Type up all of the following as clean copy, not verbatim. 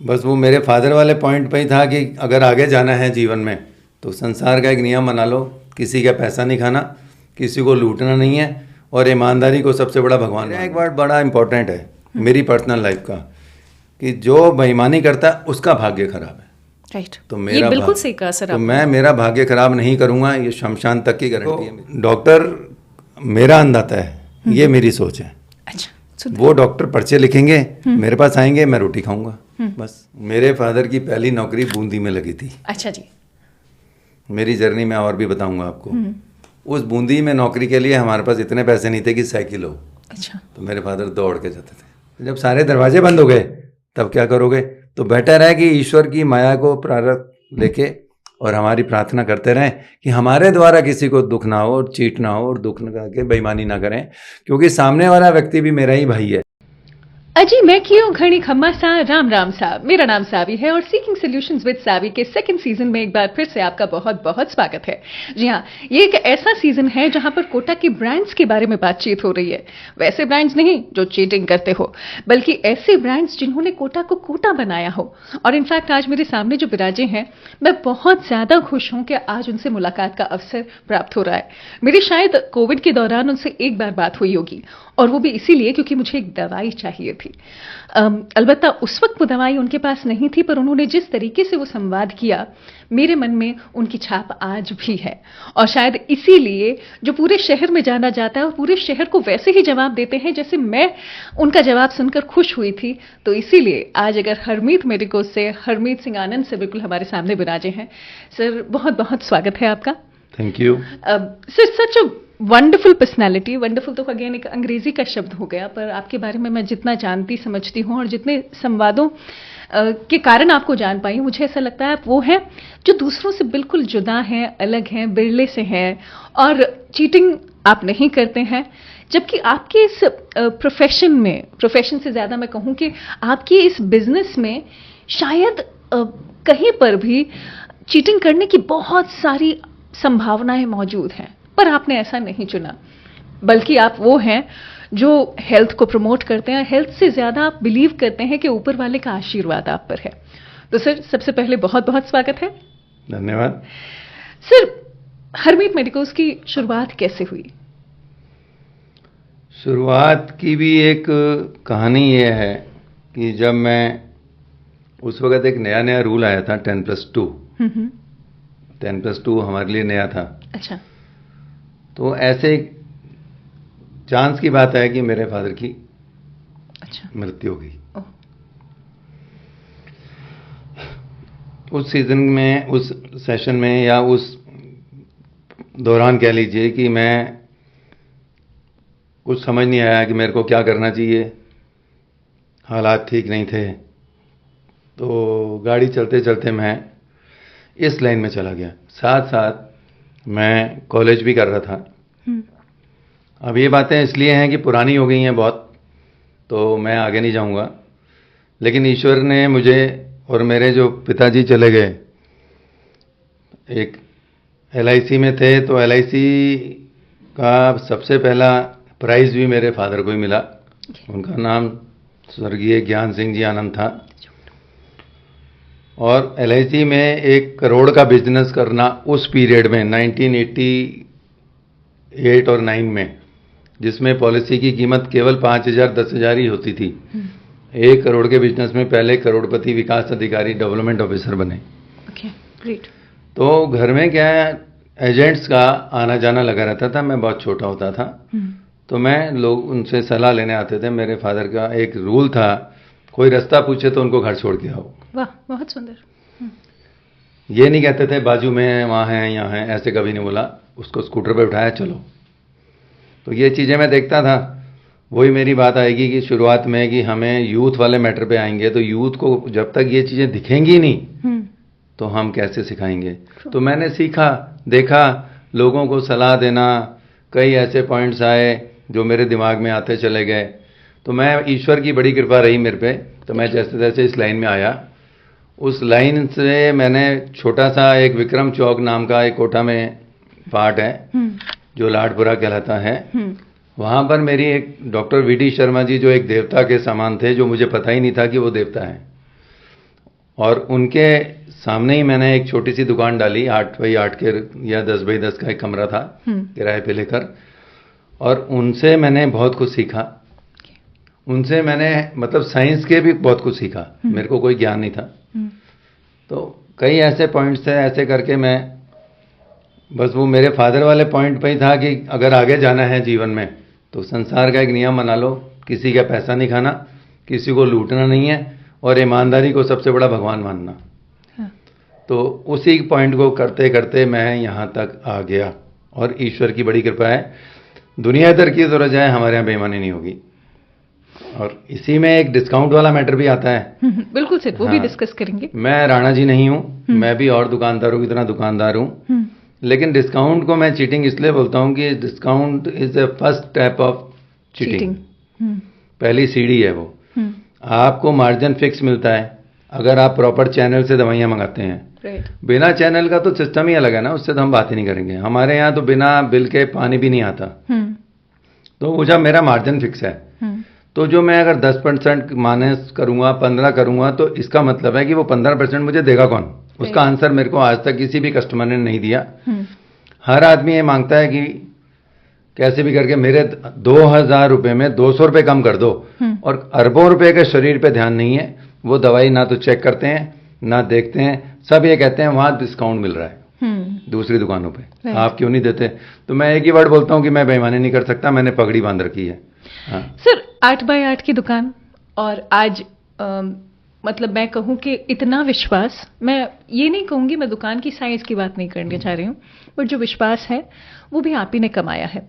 बस वो मेरे फादर वाले पॉइंट पे ही था कि अगर आगे जाना है जीवन में तो संसार का एक नियम बना लो, किसी का पैसा नहीं खाना, किसी को लूटना नहीं है और ईमानदारी को सबसे बड़ा भगवान। मेरा एक वर्ड बड़ा इंपॉर्टेंट है मेरी पर्सनल लाइफ का, कि जो बेईमानी करता है उसका भाग्य खराब है। राइट, तो ये मेरा बिल्कुल सही कहा सर तो आपने। मैं मेरा भाग्य खराब नहीं करूंगा, ये शमशान तक की गारंटी है मेरी। डॉक्टर मेरा अंदाता है, ये मेरी सोच है। अच्छा, सुंदर। वो डॉक्टर पर्चे लिखेंगे, मेरे पास आएंगे, मैं रोटी खाऊंगा बस। मेरे फादर की पहली नौकरी बूंदी में लगी थी। अच्छा जी। मेरी जर्नी मैं और भी बताऊंगा आपको। उस बूंदी में नौकरी के लिए हमारे पास इतने पैसे नहीं थे कि साइकिल हो। अच्छा। तो मेरे फादर दौड़ के जाते थे। जब सारे दरवाजे बंद हो गए तब क्या करोगे? तो बेटर है कि ईश्वर की माया को प्रारब्ध लेके और हमारी प्रार्थना करते रहें कि हमारे द्वारा किसी को दुख ना हो और चीट ना हो और दुख न करके बेईमानी ना करें, क्योंकि सामने वाला व्यक्ति भी मेरा ही भाई है। अजी मैं क्यों घड़ी खम्मा सा राम राम साहब, मेरा नाम सावी है और सीकिंग सॉल्यूशंस विद सावी के सेकंड सीजन में एक बार फिर से आपका बहुत बहुत स्वागत है। जी हाँ, ये एक ऐसा सीजन है जहां पर कोटा के ब्रांड्स के बारे में बातचीत हो रही है। वैसे ब्रांड्स नहीं जो चीटिंग करते हो, बल्कि ऐसे ब्रांड्स जिन्होंने कोटा को कोटा बनाया हो। और इनफैक्ट आज मेरे सामने जो विराजे हैं, मैं बहुत ज्यादा खुश हूं कि आज उनसे मुलाकात का अवसर प्राप्त हो रहा है। मेरी शायद कोविड के दौरान उनसे एक बार बात हुई होगी, और वो भी इसीलिए क्योंकि मुझे एक दवाई चाहिए थी। अलबत्ता उस वक्त वो दवाई उनके पास नहीं थी, पर उन्होंने जिस तरीके से वो संवाद किया, मेरे मन में उनकी छाप आज भी है। और शायद इसीलिए जो पूरे शहर में जाना जाता है और पूरे शहर को वैसे ही जवाब देते हैं जैसे मैं उनका जवाब सुनकर खुश हुई थी। तो इसीलिए आज अगर हरमीत मेडिको से, हरमीत सिंह आनंद से बिल्कुल हमारे सामने विराजे हैं। सर बहुत बहुत स्वागत है आपका। Thank you sir, such a wonderful personality. Wonderful तो अगेन एक अंग्रेजी का शब्द हो गया, पर आपके बारे में मैं जितना जानती समझती हूँ और जितने संवादों के कारण आपको जान पाई, मुझे ऐसा लगता है आप वो हैं जो दूसरों से बिल्कुल जुदा हैं, अलग हैं, बिरले से हैं, और चीटिंग आप नहीं करते हैं। जबकि आपके इस प्रोफेशन में, प्रोफेशन से ज्यादा मैं कहूँ कि आपकी इस बिजनेस में शायद कहीं पर भी चीटिंग करने की बहुत सारी संभावनाएं मौजूद हैं, पर आपने ऐसा नहीं चुना। बल्कि आप वो हैं जो हेल्थ को प्रमोट करते हैं। हेल्थ से ज्यादा आप बिलीव करते हैं कि ऊपर वाले का आशीर्वाद आप पर है। तो सर सबसे पहले बहुत बहुत स्वागत है। धन्यवाद। सर, हरमीत मेडिकोज की शुरुआत कैसे हुई? शुरुआत की भी एक कहानी ये है कि जब मैं उस वक्त एक नया नया रूल आया था 10+2। 10+2 हमारे लिए नया था। अच्छा। तो ऐसे चांस की बात है कि मेरे फादर की अच्छा। मृत्यु हो गई। ओह। उस सीजन में, उस सेशन में, या उस दौरान कह लीजिए कि मैं कुछ समझ नहीं आया कि मेरे को क्या करना चाहिए। हालात ठीक नहीं थे, तो गाड़ी चलते चलते मैं इस लाइन में चला गया। साथ साथ मैं कॉलेज भी कर रहा था। अब ये बातें इसलिए हैं कि पुरानी हो गई हैं बहुत, तो मैं आगे नहीं जाऊंगा। लेकिन ईश्वर ने मुझे, और मेरे जो पिताजी चले गए, एक LIC में थे, तो LIC का सबसे पहला प्राइज़ भी मेरे फादर को ही मिला। उनका नाम स्वर्गीय ज्ञान सिंह जी आनंद था। और LIC में 1 करोड़ का बिजनेस करना उस पीरियड में 1988 और 9 में, जिसमें पॉलिसी की कीमत केवल 5,000 10,000 ही होती थी। 1 करोड़ के बिजनेस में पहले करोड़पति विकास अधिकारी डेवलपमेंट ऑफिसर बने। Okay, great. तो घर में क्या है, एजेंट्स का आना जाना लगा रहता था। मैं बहुत छोटा होता था, तो मैं लोग उनसे सलाह लेने आते थे। मेरे फादर का एक रूल था, कोई रास्ता पूछे तो उनको घर छोड़ के आओ। वाह, बहुत सुंदर। ये नहीं कहते थे बाजू में वहाँ है यहाँ है, ऐसे कभी नहीं बोला। उसको स्कूटर पे उठाया, चलो। तो ये चीज़ें मैं देखता था। वही मेरी बात आएगी कि शुरुआत में कि हमें यूथ वाले मैटर पे आएंगे, तो यूथ को जब तक ये चीज़ें दिखेंगी नहीं तो हम कैसे सिखाएंगे। तो मैंने सीखा, देखा, लोगों को सलाह देना। कई ऐसे पॉइंट्स आए जो मेरे दिमाग में आते चले गए। तो मैं, ईश्वर की बड़ी कृपा रही मेरे पे, तो मैं जैसे तैसे इस लाइन में आया। उस लाइन से मैंने छोटा सा एक विक्रम चौक नाम का एक कोटा में पार्ट है जो लाडपुरा कहलाता है। वहाँ पर मेरी एक डॉक्टर VD शर्मा जी, जो एक देवता के समान थे, जो मुझे पता ही नहीं था कि वो देवता हैं। और उनके सामने ही मैंने एक छोटी सी दुकान डाली 8x8 के या 10x10 का एक कमरा था किराए पे लेकर, और उनसे मैंने बहुत कुछ सीखा। उनसे मैंने मतलब साइंस के भी बहुत कुछ सीखा, मेरे को कोई ज्ञान नहीं था। तो कई ऐसे पॉइंट्स थे, ऐसे करके मैं बस वो मेरे फादर वाले पॉइंट पे ही था कि अगर आगे जाना है जीवन में तो संसार का एक नियम बना लो, किसी का पैसा नहीं खाना, किसी को लूटना नहीं है, और ईमानदारी को सबसे बड़ा भगवान मानना। हाँ। तो उसी पॉइंट को करते करते मैं यहाँ तक आ गया, और ईश्वर की बड़ी कृपा है। दुनिया इधर की तरह जाए, हमारे यहाँ बेईमानी नहीं होगी। और इसी में एक डिस्काउंट वाला मैटर भी आता है। बिल्कुल सर, वो भी डिस्कस करेंगे। मैं राणा जी नहीं हूँ, मैं भी और दुकानदारों की तरह दुकानदार हूँ, लेकिन डिस्काउंट को मैं चीटिंग इसलिए बोलता हूँ कि discount is the first step of cheating. पहली सीढ़ी है वो। आपको मार्जिन फिक्स मिलता है अगर आप प्रॉपर चैनल से दवाइयाँ मंगाते हैं। बिना चैनल का तो सिस्टम ही अलग है ना, उससे तो हम बात ही नहीं करेंगे। हमारे यहाँ तो बिना बिल के पानी भी नहीं आता। तो वो जब मेरा मार्जिन फिक्स है, तो जो मैं अगर 10% माइनस करूंगा, 15 करूंगा, तो इसका मतलब है कि वो 15% मुझे देगा कौन? उसका आंसर मेरे को आज तक किसी भी कस्टमर ने नहीं दिया। हर आदमी ये मांगता है कि कैसे भी करके मेरे 2000 रुपए में 200 रुपए कम कर दो, और अरबों रुपए के शरीर पे ध्यान नहीं है। वो दवाई ना तो चेक करते हैं, ना देखते हैं, सब ये कहते हैं वहां डिस्काउंट मिल रहा है दूसरी दुकानों पे, आप क्यों नहीं देते? तो मैं एक ही वर्ड बोलता हूं कि मैं बेईमानी नहीं कर सकता, मैंने पगड़ी बांध रखी है। हाँ। सर 8x8 की दुकान, और आज मतलब मैं कहूं कि इतना विश्वास, मैं ये नहीं कहूंगी, मैं दुकान की साइज की बात नहीं करने जा रही हूं, बट जो विश्वास है वो भी आप ही ने कमाया है।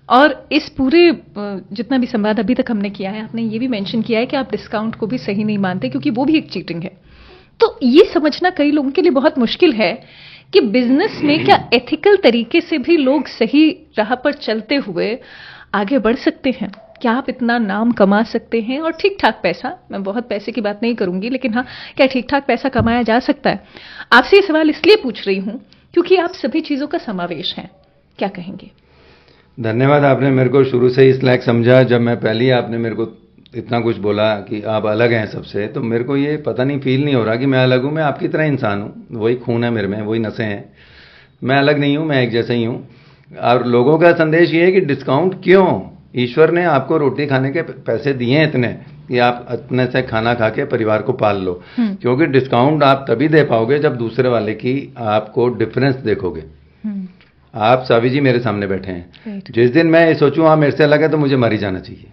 और इस पूरे जितना भी संवाद अभी तक हमने किया है, आपने ये भी मेंशन किया है कि आप डिस्काउंट को भी सही नहीं मानते, क्योंकि वो भी एक चीटिंग है। तो ये समझना कई लोगों के लिए बहुत मुश्किल है कि बिजनेस में क्या एथिकल तरीके से भी लोग सही राह पर चलते हुए आगे बढ़ सकते हैं? क्या आप इतना नाम कमा सकते हैं और ठीक ठाक पैसा, मैं बहुत पैसे की बात नहीं करूंगी, लेकिन हाँ, क्या ठीक ठाक पैसा कमाया जा सकता है? आपसे ये सवाल इसलिए पूछ रही हूं क्योंकि आप सभी चीजों का समावेश हैं। क्या कहेंगे? धन्यवाद, आपने मेरे को शुरू से इस लायक समझा। जब मैं पहले आपने मेरे को इतना कुछ बोला कि आप अलग हैं सबसे, तो मेरे को ये पता नहीं, फील नहीं हो रहा कि मैं अलग हूँ। मैं आपकी तरह इंसान हूँ, वही खून है मेरे में, वही नसें हैं, मैं अलग नहीं हूँ, मैं एक जैसा ही हूँ। और लोगों का संदेश ये है कि डिस्काउंट क्यों? ईश्वर ने आपको रोटी खाने के पैसे दिए हैं इतने कि आप इतने से खाना खा के परिवार को पाल लो। क्योंकि डिस्काउंट आप तभी दे पाओगे जब दूसरे वाले की आपको डिफरेंस देखोगे। आप सावी जी मेरे सामने बैठे हैं, जिस दिन मैं ये सोचूं हाँ मेरे से अलग है, तो मुझे मर ही जाना चाहिए।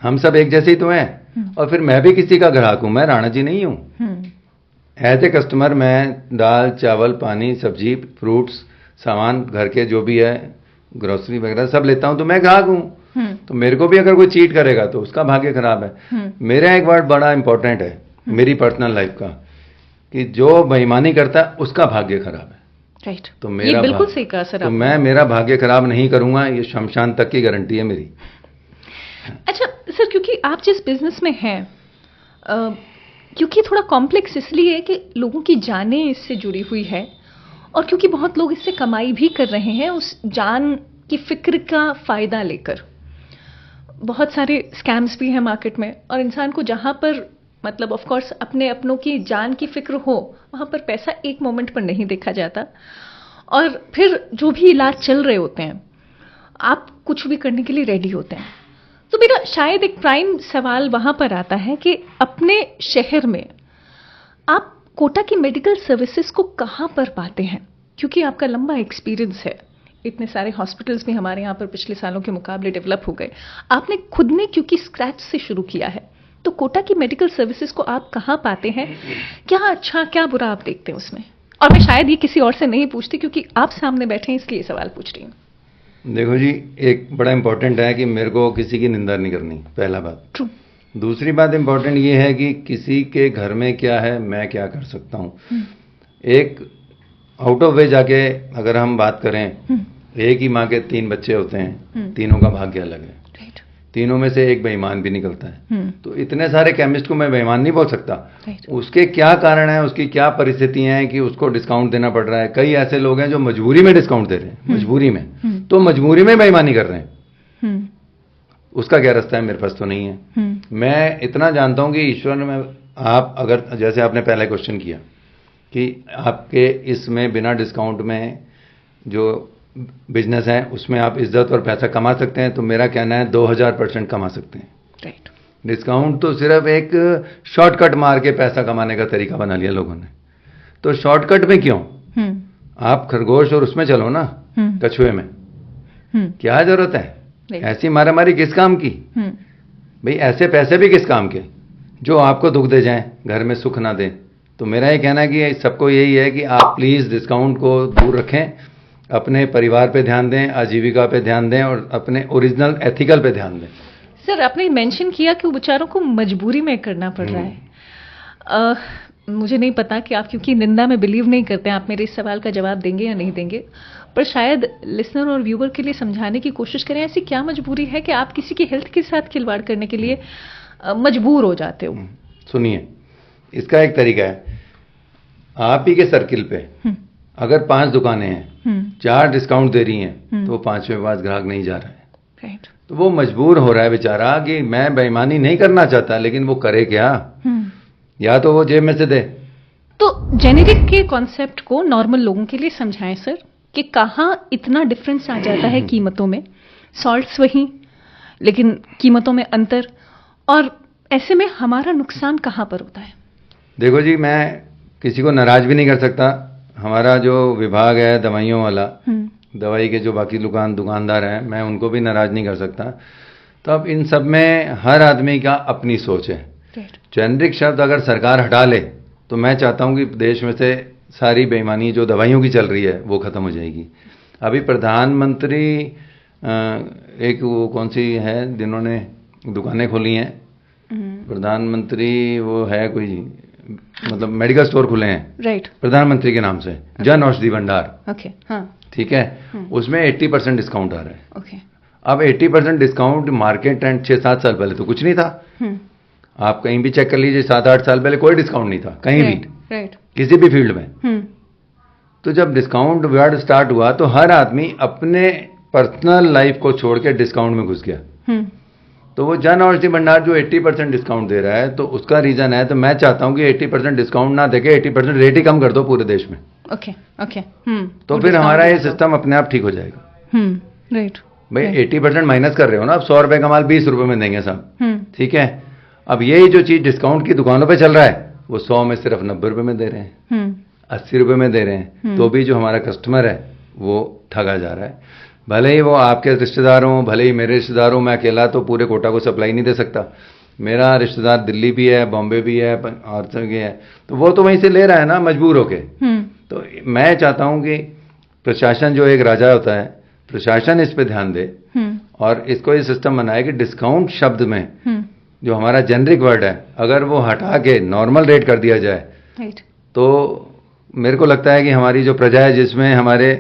हम सब एक जैसे ही तो हैं, और फिर मैं भी किसी का ग्राहक हूं, मैं राणा जी नहीं हूं। एज ए कस्टमर मैं दाल चावल पानी सब्जी फ्रूट्स सामान घर के जो भी है ग्रोसरी वगैरह सब लेता हूं, तो मैं ग्राहक हूं। तो मेरे को भी अगर कोई चीट करेगा तो उसका भाग्य खराब है। मेरा एक वर्ड बड़ा इंपॉर्टेंट है मेरी पर्सनल लाइफ का, कि जो बेईमानी करता है उसका भाग्य खराब है। राइट। तो मेरा बिल्कुल सही कहा सर। तो मैं मेरा भाग्य खराब नहीं करूंगा, ये शमशान तक की गारंटी है मेरी। अच्छा सर, क्योंकि आप जिस बिजनेस में हैं, क्योंकि थोड़ा कॉम्प्लेक्स इसलिए कि लोगों की जानें इससे जुड़ी हुई है, और क्योंकि बहुत लोग इससे कमाई भी कर रहे हैं उस जान की फिक्र का फायदा लेकर। बहुत सारे स्कैम्स भी हैं मार्केट में, और इंसान को जहां पर मतलब ऑफ कोर्स अपने अपनों की जान की फिक्र हो, वहां पर पैसा एक मोमेंट पर नहीं देखा जाता। और फिर जो भी इलाज चल रहे होते हैं, आप कुछ भी करने के लिए रेडी होते हैं। तो मेरा शायद एक प्राइम सवाल वहां पर आता है कि अपने शहर में आप कोटा की मेडिकल सर्विसेज को कहां पर पाते हैं? क्योंकि आपका लंबा एक्सपीरियंस है, इतने सारे हॉस्पिटल्स भी हमारे यहाँ पर पिछले सालों के मुकाबले डेवलप हो गए। आपने खुद ने क्योंकि स्क्रैच से शुरू किया है, तो कोटा की मेडिकल सर्विसेज को आप कहां पाते हैं? क्या अच्छा क्या बुरा आप देखते हैं उसमें? और मैं शायद ये किसी और से नहीं पूछती, क्योंकि आप सामने बैठे हैं इसलिए सवाल पूछ रही हूँ। देखो जी, एक बड़ा इंपॉर्टेंट है कि मेरे को किसी की निंदा नहीं करनी, पहला बात। ट्रू। दूसरी बात इंपॉर्टेंट ये है कि किसी के घर में क्या है, मैं क्या कर सकता हूँ। एक आउट ऑफ वे जाके अगर हम बात करें, एक ही माँ के 3 बच्चे होते हैं, तीनों का भाग्य अलग है, तीनों में से एक बेईमान भी निकलता है। तो इतने सारे केमिस्ट को मैं बेईमान नहीं बोल सकता। उसके क्या कारण है, उसकी क्या परिस्थितियां हैं कि उसको डिस्काउंट देना पड़ रहा है। कई ऐसे लोग हैं जो मजबूरी में डिस्काउंट दे रहे हैं, मजबूरी में, तो मजबूरी में बेईमानी कर रहे हैं। उसका क्या रास्ता है, मेरे पास तो नहीं है। मैं इतना जानता हूं कि ईश्वर ने आप अगर जैसे आपने पहले क्वेश्चन किया कि आपके इसमें बिना डिस्काउंट में जो बिजनेस है उसमें आप इज्जत और पैसा कमा सकते हैं, तो मेरा कहना है 2000% कमा सकते हैं। राइट। डिस्काउंट तो सिर्फ एक शॉर्टकट मार के पैसा कमाने का तरीका बना लिया लोगों ने। तो शॉर्टकट में क्यों? आप खरगोश और उसमें चलो ना, कछुए में। क्या जरूरत है ऐसी मारामारी किस काम की? भाई ऐसे पैसे भी किस काम के जो आपको दुख दे जाएं, घर में सुख ना दें। तो मेरा ये कहना है कि सबको यही है कि आप प्लीज़ डिस्काउंट को दूर रखें, अपने परिवार पे ध्यान दें, आजीविका पे ध्यान दें और अपने ओरिजिनल एथिकल पे ध्यान दें। सर, आपने मेंशन किया कि वो बेचारों को मजबूरी में करना पड़ रहा है। मुझे नहीं पता कि आप क्योंकि निंदा में बिलीव नहीं करते हैं, आप मेरे इस सवाल का जवाब देंगे या नहीं देंगे, पर शायद लिसनर और व्यूअर के लिए समझाने की कोशिश करें ऐसी क्या मजबूरी है कि आप किसी की हेल्थ के साथ खिलवाड़ करने के लिए मजबूर हो जाते हो? सुनिए, इसका एक तरीका है। आप ही के सर्किल पे अगर 5 दुकानें हैं, 4 डिस्काउंट दे रही हैं, तो 5वें पास ग्राहक नहीं जा रहा है। राइट। तो वो मजबूर हो रहा है बेचारा कि मैं बेईमानी नहीं करना चाहता, लेकिन वो करे क्या? या तो वो जेब में से दे। तो जेनेरिक के कॉन्सेप्ट को नॉर्मल लोगों के लिए समझाएं सर, कि कहाँ इतना डिफरेंस आ जाता है कीमतों में। सॉल्ट्स वही, लेकिन कीमतों में अंतर, और ऐसे में हमारा नुकसान कहाँ पर होता है? देखो जी, मैं किसी को नाराज भी नहीं कर सकता। हमारा जो विभाग है दवाइयों वाला, दवाई के जो बाकी दुकानदार हैं, मैं उनको भी नाराज नहीं कर सकता। तो अब इन सब में हर आदमी का अपनी सोच है। जेनेरिक शब्द अगर सरकार हटा ले तो मैं चाहता हूं कि देश में से सारी बेईमानी जो दवाइयों की चल रही है वो खत्म हो जाएगी। अभी प्रधानमंत्री एक वो कौन सी है जिन्होंने दुकानें खोली हैं, प्रधानमंत्री वो है कोई, मतलब मेडिकल स्टोर खुले हैं। राइट। प्रधानमंत्री के नाम से, जन औषधि भंडार। ओके। हाँ। ठीक है। उसमें 80% डिस्काउंट आ रहा है। ओके। अब 80% डिस्काउंट मार्केट एंड 6-7 साल पहले तो कुछ नहीं था। आप कहीं भी चेक कर लीजिए, 7-8 साल पहले कोई डिस्काउंट नहीं था कहीं भी, किसी भी फील्ड में। तो जब डिस्काउंट वर्ड स्टार्ट हुआ तो हर आदमी अपने पर्सनल लाइफ को छोड़ के डिस्काउंट में घुस गया। तो वो जन औषधि भंडार जो 80% डिस्काउंट दे रहा है, तो उसका रीजन है, तो मैं चाहता हूं कि 80% डिस्काउंट ना देके 80% रेट ही कम कर दो पूरे देश में। ओके। ओके। तो फिर हमारा ये सिस्टम अपने आप ठीक हो जाएगा। राइट। भाई 80% माइनस कर रहे हो ना, अब 100 रुपए का माल 20 रुपए में देंगे साहब। ठीक है। अब यही जो चीज डिस्काउंट की दुकानों पे चल रहा है, वो 100 में सिर्फ 90 रुपए में दे रहे हैं, 80 रुपए में दे रहे हैं। तो भी जो हमारा कस्टमर है वो ठगा जा रहा है। भले ही वो आपके रिश्तेदार हों, भले ही मेरे रिश्तेदार हों, मैं अकेला तो पूरे कोटा को सप्लाई नहीं दे सकता। मेरा रिश्तेदार दिल्ली भी है, बॉम्बे भी है और जगह है, तो वो तो वहीं से ले रहा है ना मजबूर होके। तो मैं चाहता हूं कि प्रशासन जो एक राजा होता है, प्रशासन इस पे ध्यान दे और इसको ये सिस्टम बनाए कि डिस्काउंट शब्द में जो हमारा जेनरिक वर्ड है, अगर वो हटा के नॉर्मल रेट कर दिया जाए, तो मेरे को लगता है कि हमारी जो प्रजा है, जिसमें हमारे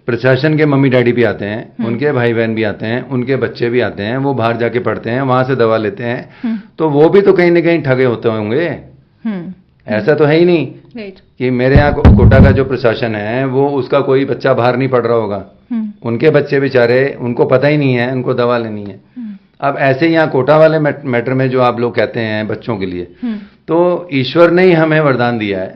प्रशासन के मम्मी डैडी भी आते हैं, उनके भाई बहन भी आते हैं, उनके बच्चे भी आते हैं, वो बाहर जाके पढ़ते हैं, वहां से दवा लेते हैं, तो वो भी तो कहीं ना कहीं ठगे होते होंगे। ऐसा तो है ही नहीं कि मेरे यहाँ कोटा का जो प्रशासन है वो उसका कोई बच्चा बाहर नहीं पढ़ रहा होगा, उनके बच्चे बेचारे, उनको पता ही नहीं है उनको दवा लेनी है। अब ऐसे यहाँ कोटा वाले मैटर में जो आप लोग कहते हैं बच्चों के लिए, तो ईश्वर ने ही हमें वरदान दिया है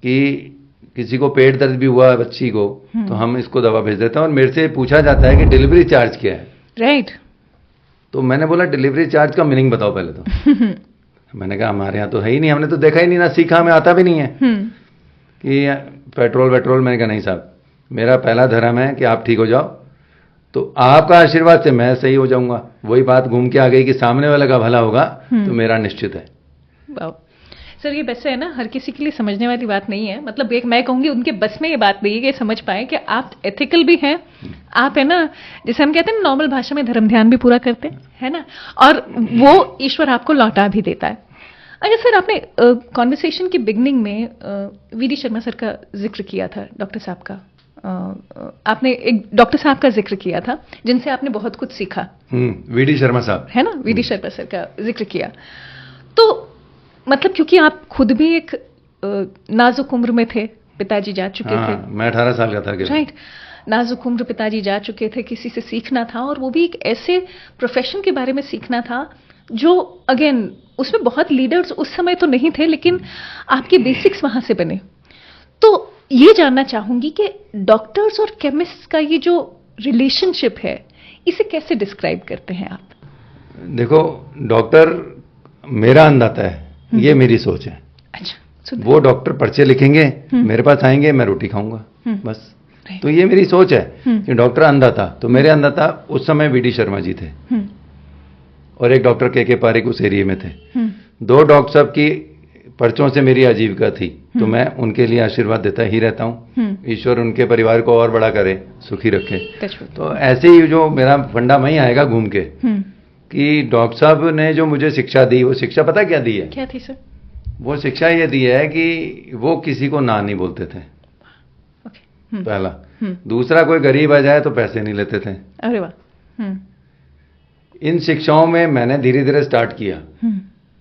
कि किसी को पेट दर्द भी हुआ बच्ची को, तो हम इसको दवा भेज देते हैं। और मेरे से पूछा जाता है कि डिलीवरी चार्ज क्या है। राइट। तो मैंने बोला डिलीवरी चार्ज का मीनिंग बताओ पहले तो। मैंने कहा हमारे यहाँ तो है ही नहीं, हमने तो देखा ही नहीं, ना सीखा, हमें आता भी नहीं है कि पेट्रोल। मैंने कहा नहीं साहब, मेरा पहला धर्म है कि आप ठीक हो जाओ, तो आपका आशीर्वाद से मैं सही हो जाऊंगा। वही बात घूम के आ गई कि सामने वाले का भला होगा तो मेरा निश्चित है। सर, ये वैसे है ना, हर किसी के लिए समझने वाली बात नहीं है। मतलब एक मैं कहूंगी उनके बस में ये बात नहीं है कि समझ पाए कि आप एथिकल भी हैं, आप है ना, जैसे हम कहते हैं नॉर्मल भाषा में धर्म ध्यान भी पूरा करते हैं ना, और वो ईश्वर आपको लौटा भी देता है। अच्छा सर, आपने कॉन्वर्सेशन की बिगनिंग में वीडी शर्मा सर का जिक्र किया था, डॉक्टर साहब का। आपने एक डॉक्टर साहब का जिक्र किया था जिनसे आपने बहुत कुछ सीखा। वीडी शर्मा साहब, है ना, वीडी शर्मा सर का जिक्र किया। तो मतलब क्योंकि आप खुद भी एक नाजुक उम्र में थे, पिताजी जा चुके थे। मैं 18 साल का था। राइट। नाजुक उम्र, पिताजी जा चुके थे, किसी से सीखना था, और वो भी एक ऐसे प्रोफेशन के बारे में सीखना था जो अगेन उसमें बहुत लीडर्स उस समय तो नहीं थे, लेकिन आपके बेसिक्स वहां से बने। तो ये जानना चाहूंगी कि डॉक्टर्स और केमिस्ट का ये जो रिलेशनशिप है, इसे कैसे डिस्क्राइब करते हैं आप? देखो, डॉक्टर मेरा अंदाता है, ये मेरी सोच है। अच्छा, सुंदर। वो डॉक्टर पर्चे लिखेंगे, मेरे पास आएंगे, मैं रोटी खाऊंगा, बस। Right. तो ये मेरी सोच है कि डॉक्टर अंधा तो मेरे अंधाता उस समय वीडी शर्मा जी थे और एक डॉक्टर के पारिक उस एरिया में थे। दो डॉक्टर साहब की पर्चों से मेरी आजीविका थी, तो मैं उनके लिए आशीर्वाद देता ही रहता हूँ। ईश्वर उनके परिवार को और बड़ा करे, सुखी रखे। तो ऐसे ही जो मेरा फंडा वहीं आएगा घूम के कि डॉक्टर साहब ने जो मुझे शिक्षा दी, वो शिक्षा पता क्या दी है? क्या थी सर? वो शिक्षा ये दी है कि वो किसी को ना नहीं बोलते थे, पहला। दूसरा, कोई गरीब आ जाए तो पैसे नहीं लेते थे। अरे वाह। इन शिक्षाओं में मैंने धीरे धीरे स्टार्ट किया।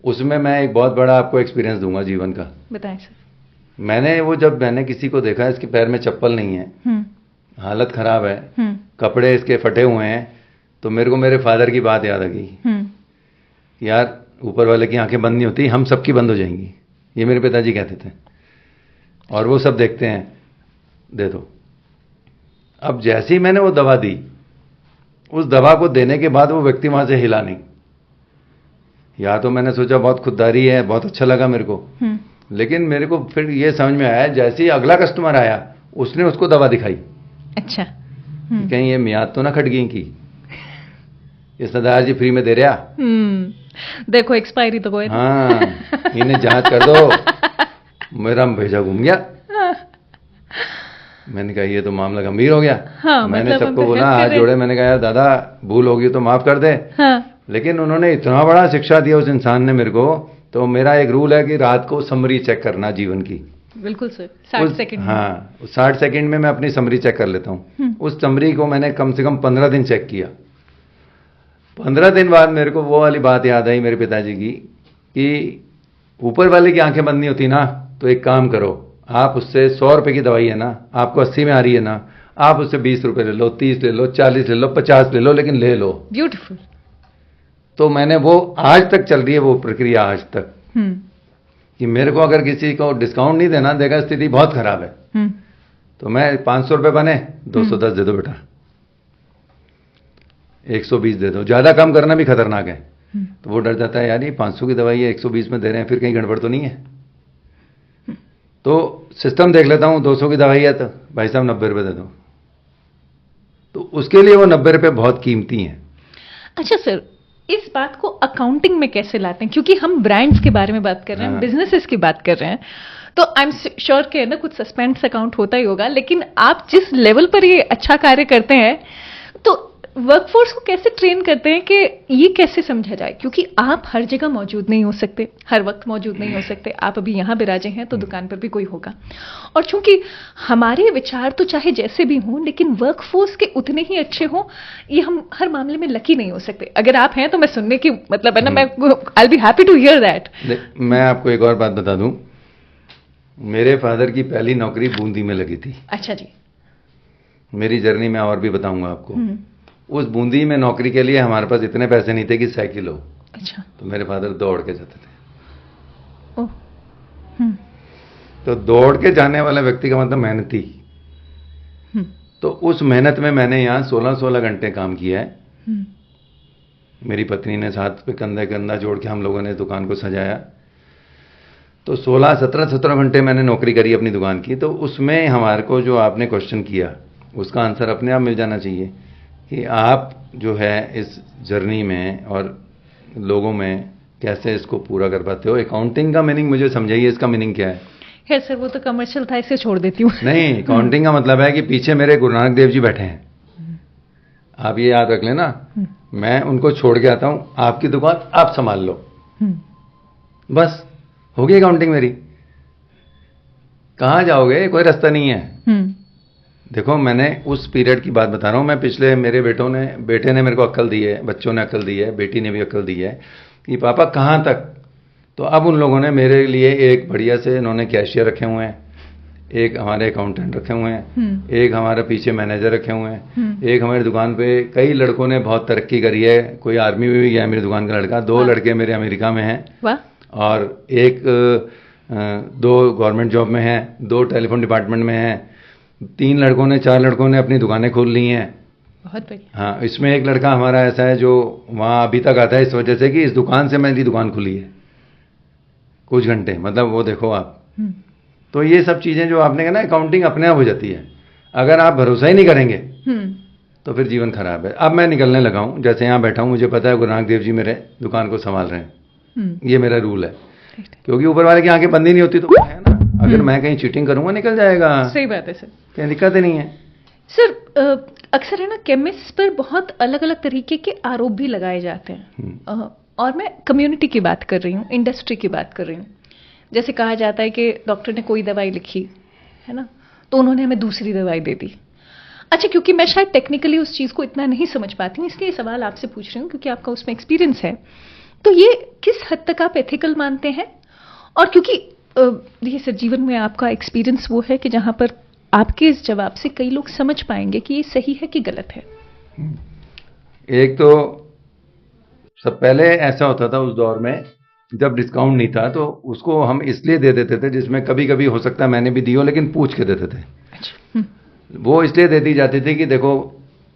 उसमें मैं एक बहुत बड़ा आपको एक्सपीरियंस दूंगा जीवन का। बताएं सर। जब मैंने किसी को देखा, इसके पैर में चप्पल नहीं है, हालत खराब है, कपड़े इसके फटे हुए हैं, तो मेरे को मेरे फादर की बात याद आ गई। यार, ऊपर वाले की आंखें बंद नहीं होती, हम सबकी बंद हो जाएंगी, ये मेरे पिताजी कहते थे। और वो सब देखते हैं, दे दो। अब जैसे ही मैंने वो दवा दी, उस दवा को देने के बाद वो व्यक्ति वहां से हिला नहीं। या तो मैंने सोचा बहुत खुददारी है, बहुत अच्छा लगा मेरे को, लेकिन मेरे को फिर ये समझ में आया, जैसे ही अगला कस्टमर आया उसने उसको दवा दिखाई। अच्छा। कहीं ये मियाद तो ना खट गई कि ये सरदार जी फ्री में दे रहा। देखो एक्सपायरी तो कोई। हाँ, इन्हें जांच कर दो। मेरा भेजा घूम गया। मैंने कहा ये तो मामला गंभीर हो गया। हाँ, मैंने सबको बोला, हाथ जोड़े, मैंने कहा यार दादा, भूल होगी तो माफ कर दे। हाँ। लेकिन उन्होंने इतना बड़ा शिक्षा दिया उस इंसान ने मेरे को। तो मेरा एक रूल है कि रात को समरी चेक करना जीवन की। बिल्कुल सर, 60 सेकंड। हाँ, 60 सेकंड में मैं अपनी समरी चेक कर लेता हूँ। उस समरी को मैंने कम से कम 15 दिन चेक किया। 15 दिन बाद मेरे को वो वाली बात याद आई मेरे पिताजी की कि ऊपर वाले की आंखें बंद नहीं होती ना, तो एक काम करो, आप उससे 100 रुपए की दवाई है ना, आपको 80 में आ रही है ना, आप उससे 20 रुपए ले लो, 30 ले लो, 40 ले लो, 50 ले लो, लेकिन ले लो। ब्यूटीफुल। तो मैंने वो आज तक चल रही है वो प्रक्रिया आज तक, कि मेरे को अगर किसी को डिस्काउंट नहीं देना, देगा स्थिति बहुत खराब है, तो मैं 500 रुपए बने 210 दे दो बेटा, 120 दे दो। ज्यादा कम करना भी खतरनाक है। तो वो डर जाता है, यार ये 500 की दवाई है, 120 में दे रहे हैं, फिर कहीं गड़बड़ तो नहीं है। तो सिस्टम देख लेता हूं, 200 की दवाई है तो भाई साहब 90 रुपए दे दो। तो उसके लिए वो 90 रुपए बहुत कीमती हैं। अच्छा सर, इस बात को अकाउंटिंग में कैसे लाते हैं? क्योंकि हम ब्रांड्स के बारे में बात कर रहे हैं, बिजनेसेस की बात कर रहे हैं, तो आई एम श्योर कि ना कुछ सस्पेंस अकाउंट होता ही होगा। लेकिन आप जिस लेवल पर ये अच्छा कार्य करते हैं, तो वर्कफोर्स को कैसे ट्रेन करते हैं कि ये कैसे समझा जाए? क्योंकि आप हर जगह मौजूद नहीं हो सकते, हर वक्त मौजूद नहीं हो सकते। आप अभी यहाँ बिराजे हैं तो दुकान पर भी कोई होगा, और चूंकि हमारे विचार तो चाहे जैसे भी हों, लेकिन वर्कफोर्स के उतने ही अच्छे हों, ये हम हर मामले में लकी नहीं हो सकते। अगर आप हैं तो मैं सुनने की मतलब है ना, मैं I will be happy to hear that. मैं आपको एक और बात बता दूं, मेरे फादर की पहली नौकरी बूंदी में लगी थी। अच्छा जी। मेरी जर्नी में और भी बताऊंगा आपको। उस बूंदी में नौकरी के लिए हमारे पास इतने पैसे नहीं थे कि साइकिल हो। अच्छा। तो मेरे फादर दौड़ के जाते थे। ओह। तो दौड़ के जाने वाला व्यक्ति का मतलब मेहनती। तो उस मेहनत में मैंने यहाँ 16-16 घंटे काम किया है। मेरी पत्नी ने साथ पे कंधा कंधा जोड़ के हम लोगों ने दुकान को सजाया। तो 17 घंटे मैंने नौकरी करी अपनी दुकान की। तो उसमें हमारे को जो आपने क्वेश्चन किया, उसका आंसर अपने आप मिल जाना चाहिए कि आप जो है इस जर्नी में और लोगों में कैसे इसको पूरा कर पाते हो। अकाउंटिंग का मीनिंग मुझे समझाइए, इसका मीनिंग क्या है? खैर सर, वो तो कमर्शियल था, इसे छोड़ देती हूँ। नहीं, अकाउंटिंग का मतलब है कि पीछे मेरे गुरु नानक देव जी बैठे हैं। आप ये याद रख लेना, मैं उनको छोड़ के आता हूं, आपकी दुकान आप संभाल लो, बस हो गई अकाउंटिंग मेरी। कहां जाओगे, कोई रास्ता नहीं है। देखो, मैंने उस पीरियड की बात बता रहा हूं। मैं पिछले मेरे बेटे ने मेरे को अक्ल दी है, बच्चों ने अक्ल दी है, बेटी ने भी अक्ल दी है कि पापा कहां तक। तो अब उन लोगों ने मेरे लिए एक बढ़िया से, इन्होंने कैशियर रखे हुए हैं, एक हमारे अकाउंटेंट रखे हुए हैं, एक हमारा पीछे मैनेजर रखे हुए हैं, एक हमारी दुकान पे कई लड़कों ने बहुत तरक्की करी है, कोई आर्मी में भी गया है मेरी दुकान का लड़का, 2 लड़के मेरे अमेरिका में हैं, वाह। और एक 2 गवर्नमेंट जॉब में हैं, 2 टेलीफोन डिपार्टमेंट में हैं, 3 लड़कों ने 4 लड़कों ने अपनी दुकानें खोल ली हैं। बहुत बढ़िया। हाँ, इसमें एक लड़का हमारा ऐसा है जो वहाँ अभी तक आता है इस वजह से कि इस दुकान से मेरी दुकान खुली है कुछ घंटे, मतलब वो देखो आप। तो ये सब चीज़ें जो आपने कहा ना, अकाउंटिंग अपने आप हो जाती है। अगर आप भरोसा ही नहीं करेंगे तो फिर जीवन खराब है। अब मैं निकलने लगा हूँ, जैसे यहाँ बैठा हूँ, मुझे पता है गुरु नानक देव जी मेरे दुकान को संभाल रहे हैं, ये मेरा रूल है, क्योंकि ऊपर वाले की आंखें बंद ही नहीं होती, तो है ना, अगर मैं कहीं चीटिंग करूंगा निकल जाएगा। सही बात है सर, कहीं दिक्कत ही नहीं है सर। अक्सर है ना, केमिस्ट पर बहुत अलग अलग तरीके के आरोप भी लगाए जाते हैं, और मैं कम्युनिटी की बात कर रही हूँ, इंडस्ट्री की बात कर रही हूँ। जैसे कहा जाता है कि डॉक्टर ने कोई दवाई लिखी है ना, तो उन्होंने हमें दूसरी दवाई दे दी। अच्छा, क्योंकि मैं शायद टेक्निकली उस चीज़ को इतना नहीं समझ पाती हूँ, इसलिए ये सवाल आपसे पूछ रही हूँ, क्योंकि आपका उसमें एक्सपीरियंस है। तो ये किस हद तक आप एथिकल मानते हैं? और क्योंकि देखिए सर, जीवन में आपका एक्सपीरियंस वो है कि जहाँ पर आपके इस जवाब से कई लोग समझ पाएंगे कि ये सही है कि गलत है। एक तो सब पहले ऐसा होता था उस दौर में, जब डिस्काउंट नहीं था, तो उसको हम इसलिए दे देते थे, जिसमें कभी कभी हो सकता है मैंने भी दी हो, लेकिन पूछ के देते थे। अच्छा। वो इसलिए दे दी जाती थी कि देखो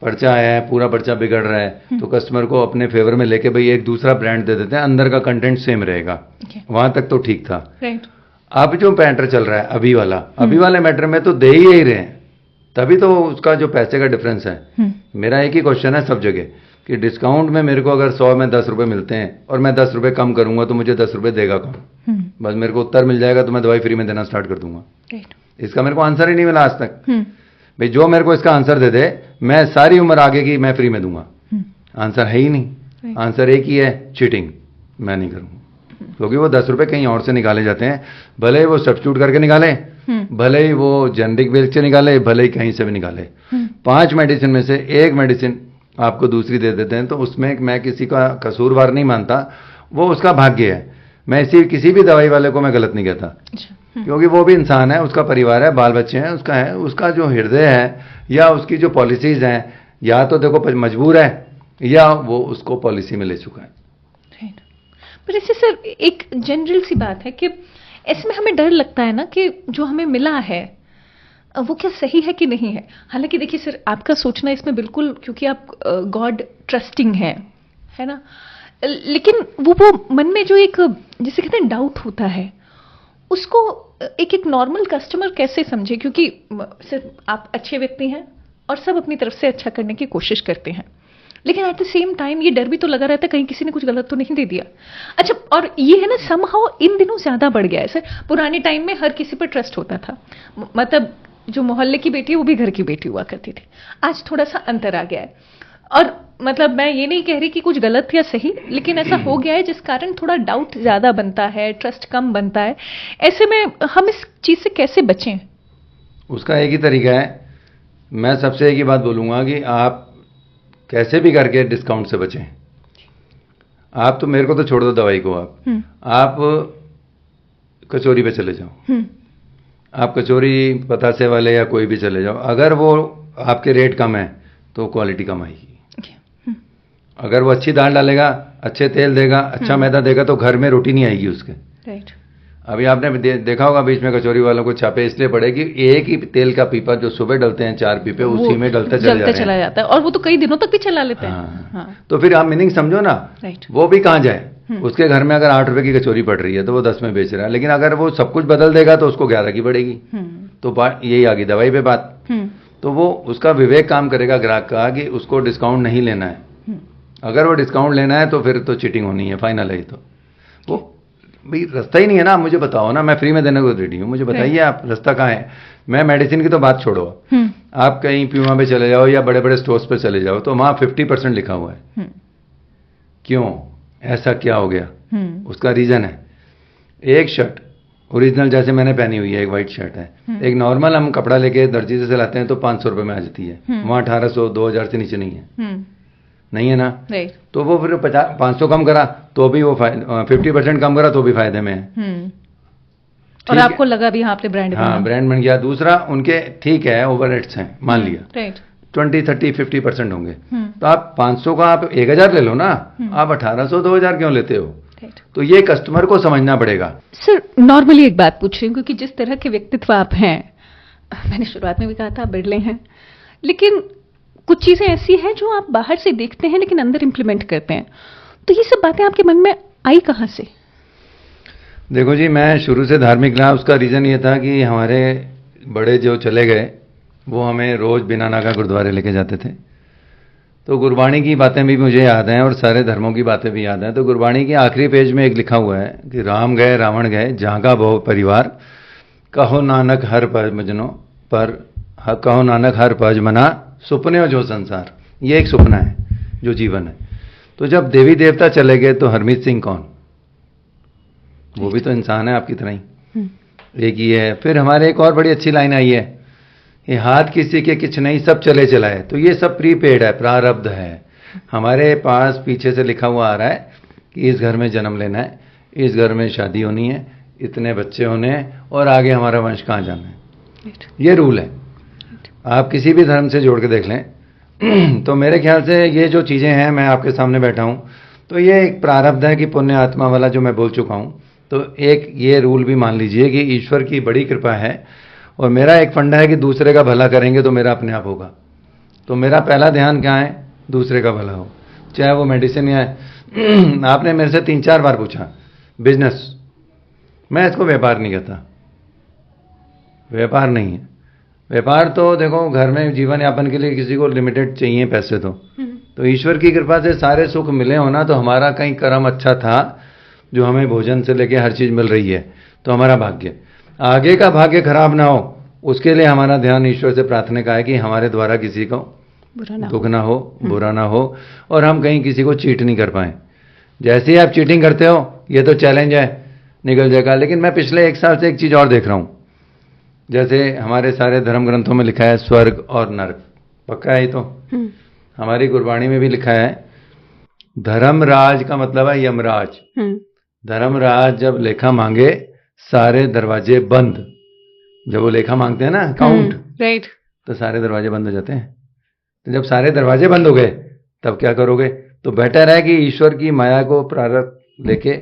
पर्चा आया है, पूरा पर्चा बिगड़ रहा है, तो कस्टमर को अपने फेवर में लेके भाई एक दूसरा ब्रांड दे देते हैं, अंदर का कंटेंट सेम रहेगा। वहां तक तो ठीक था। राइट। अब जो मैटर चल रहा है अभी वाला, अभी वाले मैटर में तो दे ही रहे हैं, तभी तो उसका जो पैसे का डिफरेंस है। मेरा एक ही क्वेश्चन है सब जगह कि डिस्काउंट में मेरे को अगर 100 में 10 रुपए मिलते हैं और मैं 10 रुपए कम करूंगा तो मुझे 10 रुपए देगा कौन? बस मेरे को उत्तर मिल जाएगा तो मैं दवाई फ्री में देना स्टार्ट कर दूंगा। इसका मेरे को आंसर ही नहीं मिला आज तक। भाई जो मेरे को इसका आंसर दे दे, मैं सारी उम्र आगे की मैं फ्री में दूंगा। आंसर है ही नहीं। आंसर एक ही है, चीटिंग। मैं नहीं करूंगा, क्योंकि वो 10 रुपए कहीं और से निकाले जाते हैं, भले ही वो सब्स्टिट्यूट करके निकाले, भले ही वो जेनरिक बिल से निकाले, भले ही कहीं से भी निकाले। 5 मेडिसिन में से एक मेडिसिन आपको दूसरी दे देते हैं, तो उसमें मैं किसी का कसूरवार नहीं मानता, वो उसका भाग्य है। मैं किसी भी दवाई वाले को मैं गलत नहीं कहता, क्योंकि वो भी इंसान है, उसका परिवार है, बाल बच्चे हैं, उसका जो हृदय है या उसकी जो पॉलिसीज हैं, या तो देखो मजबूर है या वो उसको पॉलिसी में ले चुका है। पर इससे सर एक जनरल सी बात है कि ऐसे में हमें डर लगता है ना कि जो हमें मिला है वो क्या सही है कि नहीं है। हालांकि देखिए सर, आपका सोचना इसमें बिल्कुल, क्योंकि आप गॉड ट्रस्टिंग है ना, लेकिन वो मन में जो एक, जिसे कहते हैं, डाउट होता है, उसको एक नॉर्मल कस्टमर कैसे समझे? क्योंकि सर आप अच्छे व्यक्ति हैं और सब अपनी तरफ से अच्छा करने की कोशिश करते हैं, लेकिन एट द सेम टाइम ये डर भी तो लगा रहता है कहीं किसी ने कुछ गलत तो नहीं दे दिया। अच्छा, और ये है ना, समहाउ इन दिनों ज्यादा बढ़ गया है सर। पुराने टाइम में हर किसी पर ट्रस्ट होता था, मतलब जो मोहल्ले की बेटी है वो भी घर की बेटी हुआ करती थी। आज थोड़ा सा अंतर आ गया है, और मतलब मैं ये नहीं कह रही कि कुछ गलत या सही, लेकिन ऐसा हो गया है जिस कारण थोड़ा डाउट ज्यादा बनता है, ट्रस्ट कम बनता है। ऐसे में हम इस चीज से कैसे बचें? उसका एक ही तरीका है, मैं सबसे एक ही बात बोलूंगा कि आप कैसे भी करके डिस्काउंट से बचें। आप तो मेरे को तो छोड़ दो दवाई को, आप कचौरी पे चले जाओ, आप कचौरी पतासे वाले या कोई भी चले जाओ, अगर वो आपके रेट कम है तो क्वालिटी कम आएगी। अगर वो अच्छी दाल डालेगा, अच्छे तेल देगा, अच्छा मैदा देगा, तो घर में रोटी नहीं आएगी उसके। राइट। अभी आपने देखा होगा बीच में कचौरी वालों को छापे इसलिए पड़े कि एक ही तेल का पीपा जो सुबह डलते हैं 4 पीपे, उसी में डलते चला जाता है, और वो तो कई दिनों तक भी चला लेते हैं। हाँ। तो फिर आप मीनिंग समझो ना। राइट। वो भी कहाँ जाए, उसके घर में अगर 8 रुपए की कचौरी पड़ रही है तो वो 10 में बेच रहा है, लेकिन अगर वो सब कुछ बदल देगा तो उसको 11 की पड़ेगी। तो यही आ गई दवाई पे बात। तो वो उसका विवेक काम करेगा ग्राहक का कि उसको डिस्काउंट नहीं लेना है। अगर वो डिस्काउंट लेना है तो फिर तो चीटिंग होनी है, फाइनल है। तो वो भाई रास्ता ही नहीं है ना, मुझे बताओ ना, मैं फ्री में देने को रेडी हूँ, मुझे बताइए आप रास्ता कहाँ है। मैं मेडिसिन की तो बात छोड़ो, आप कहीं प्यूमा पे चले जाओ या बड़े बड़े स्टोर्स पे चले जाओ तो वहाँ 50% लिखा हुआ है। क्यों, ऐसा क्या हो गया? उसका रीजन है, एक शर्ट ओरिजिनल जैसे मैंने पहनी हुई है, एक वाइट शर्ट है, एक नॉर्मल हम कपड़ा लेके दर्जी से सिलाते हैं तो 500 रुपये में आ जाती है, वहाँ 1800 2000 से नीचे नहीं है। नहीं है ना? तो वो फिर 500 कम करा तो भी वो 50% कम करा तो भी फायदे में है। और ठीक आपको लगा भी हाँ आपने ब्रांड हाँ ब्रांड बन गया। दूसरा उनके ठीक है ओवरहेड्स हैं मान लिया राइट 20, 30, 50% होंगे, तो आप 500 का आप 1000 ले लो ना, आप 1800, 2000 क्यों लेते हो? राइट। तो ये कस्टमर को समझना पड़ेगा। सर नॉर्मली एक बात पूछ रही हूँ क्योंकि जिस तरह के व्यक्तित्व आप हैं, मैंने शुरुआत में भी कहा था बिरले हैं, लेकिन कुछ चीजें ऐसी हैं जो आप बाहर से देखते हैं लेकिन अंदर इंप्लीमेंट करते हैं, तो ये सब बातें आपके मन में आई कहाँ से? देखो जी, मैं शुरू से धार्मिक रहा। उसका रीज़न ये था कि हमारे बड़े जो चले गए वो हमें रोज़ बिना नागा गुरुद्वारे लेके जाते थे, तो गुरबाणी की बातें भी मुझे याद हैं और सारे धर्मों की बातें भी याद हैं। तो गुरबाणी के आखिरी पेज में एक लिखा हुआ है कि राम गए रावण गए झांका बहु परिवार, कहो नानक हर पज मजनो पर, कहो नानक हर पज मना, सुपने जो संसार। ये एक सुपना है जो जीवन है। तो जब देवी देवता चले गए तो हरमीत सिंह कौन? वो भी तो इंसान है आपकी तरह ही, एक ही है। फिर हमारे एक और बड़ी अच्छी लाइन आई है, ये हाथ किसी के किछ नहीं सब चले चलाए। तो ये सब प्रीपेड है, प्रारब्ध है। हमारे पास पीछे से लिखा हुआ आ रहा है कि इस घर में जन्म लेना है, इस घर में शादी होनी है, इतने बच्चे होने हैं और आगे हमारा वंश कहाँ जाना है। ये रूल है, आप किसी भी धर्म से जोड़ के देख लें। तो मेरे ख्याल से ये जो चीज़ें हैं, मैं आपके सामने बैठा हूँ तो ये एक प्रारब्ध है कि पुण्य आत्मा वाला जो मैं बोल चुका हूँ। तो एक ये रूल भी मान लीजिए कि ईश्वर की बड़ी कृपा है और मेरा एक फंडा है कि दूसरे का भला करेंगे तो मेरा अपने आप होगा। तो मेरा पहला ध्यान क्या है? दूसरे का भला हो, चाहे वो मेडिसिन या आपने मेरे से 3-4 बार पूछा बिजनेस, मैं इसको व्यापार नहीं कहता। व्यापार नहीं है। व्यापार तो देखो घर में जीवन यापन के लिए किसी को लिमिटेड चाहिए पैसे, तो ईश्वर की कृपा से सारे सुख मिले होना, तो हमारा कहीं कर्म अच्छा था जो हमें भोजन से लेके हर चीज़ मिल रही है, तो हमारा भाग्य। आगे का भाग्य खराब ना हो उसके लिए हमारा ध्यान ईश्वर से प्रार्थना का है कि हमारे द्वारा किसी को दुख ना हो, बुरा ना हो, और हम कहीं किसी को चीट नहीं कर पाए। जैसे ही आप चीटिंग करते हो ये तो चैलेंज है, निकल जाएगा। लेकिन मैं पिछले 1 साल से एक चीज़ और देख रहा हूँ, जैसे हमारे सारे धर्म ग्रंथों में लिखा है स्वर्ग और नरक, पक्का है। तो हमारी गुरबाणी में भी लिखा है धर्मराज का मतलब है यमराज। धर्मराज जब लेखा मांगे सारे दरवाजे बंद। जब वो लेखा मांगते हैं ना अकाउंट, राइट, तो सारे दरवाजे बंद हो जाते हैं। तो जब सारे दरवाजे बंद हो गए तब क्या करोगे? तो बेटर है कि ईश्वर की माया को प्रारब्ध लेके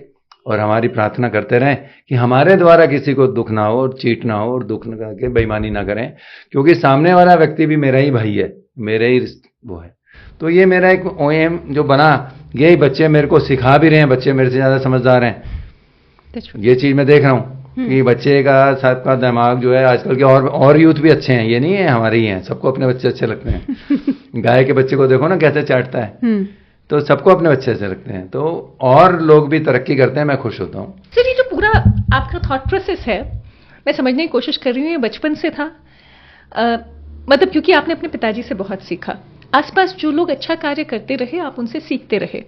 और हमारी प्रार्थना करते रहें कि हमारे द्वारा किसी को दुख ना हो और चीट ना हो और दुख न करके बेईमानी ना करें, क्योंकि सामने वाला व्यक्ति भी मेरा ही भाई है, मेरे ही वो है। तो ये मेरा एक ओएम जो बना, यही बच्चे मेरे को सिखा भी रहे हैं, बच्चे मेरे से ज़्यादा समझदार हैं। ये चीज़ मैं देख रहा हूँ कि बच्चे का सबका दिमाग जो है आजकल के, और यूथ भी अच्छे हैं, ये नहीं है हमारे ही हैं, सबको अपने बच्चे अच्छे लगते हैं। गाय के बच्चे को देखो ना कैसे चाटता है, तो सबको अपने बच्चे अच्छे लगते हैं। तो और लोग भी तरक्की करते हैं, मैं खुश होता हूँ। सर ये जो पूरा आपका थॉट प्रोसेस है, मैं समझने की कोशिश कर रही हूँ, ये बचपन से था, मतलब क्योंकि आपने अपने पिताजी से बहुत सीखा, आसपास जो लोग अच्छा कार्य करते रहे आप उनसे सीखते रहे,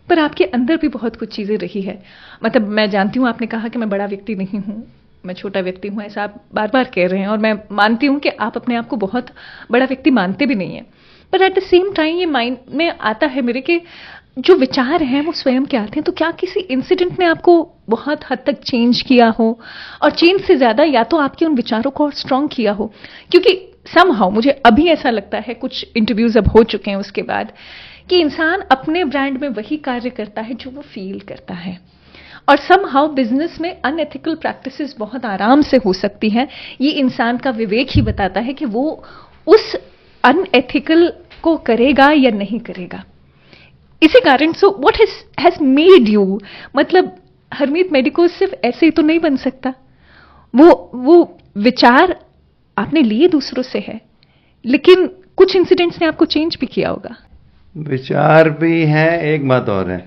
पर आपके अंदर भी बहुत कुछ चीज़ें रही है। मतलब मैं जानती हूँ आपने कहा कि मैं बड़ा व्यक्ति नहीं हूँ, मैं छोटा व्यक्ति हूँ, ऐसा आप बार बार कह रहे हैं, और मैं मानती हूँ कि आप अपने आप को बहुत बड़ा व्यक्ति मानते भी नहीं हैं, पर एट द सेम टाइम ये माइंड में आता है मेरे कि जो विचार हैं वो स्वयं के आते हैं। तो क्या किसी इंसिडेंट ने आपको बहुत हद तक चेंज किया हो, और चेंज से ज़्यादा या तो आपके उन विचारों को और स्ट्रॉन्ग किया हो? क्योंकि समहाउ मुझे अभी ऐसा लगता है, कुछ इंटरव्यूज अब हो चुके हैं उसके बाद, कि इंसान अपने ब्रांड में वही कार्य करता है जो वो फील करता है, और समहाउ बिजनेस में अनएथिकल प्रैक्टिसेस बहुत आराम से हो सकती हैं। ये इंसान का विवेक ही बताता है कि वो उस अनएथिकल को करेगा या नहीं करेगा। इसी कारण so what has made you, मतलब हरमीत मेडिकोज सिर्फ ऐसे ही तो नहीं बन सकता, वो विचार आपने लिए दूसरों से है, लेकिन कुछ इंसिडेंट्स ने आपको चेंज भी किया होगा। विचार भी हैं, एक बात और है,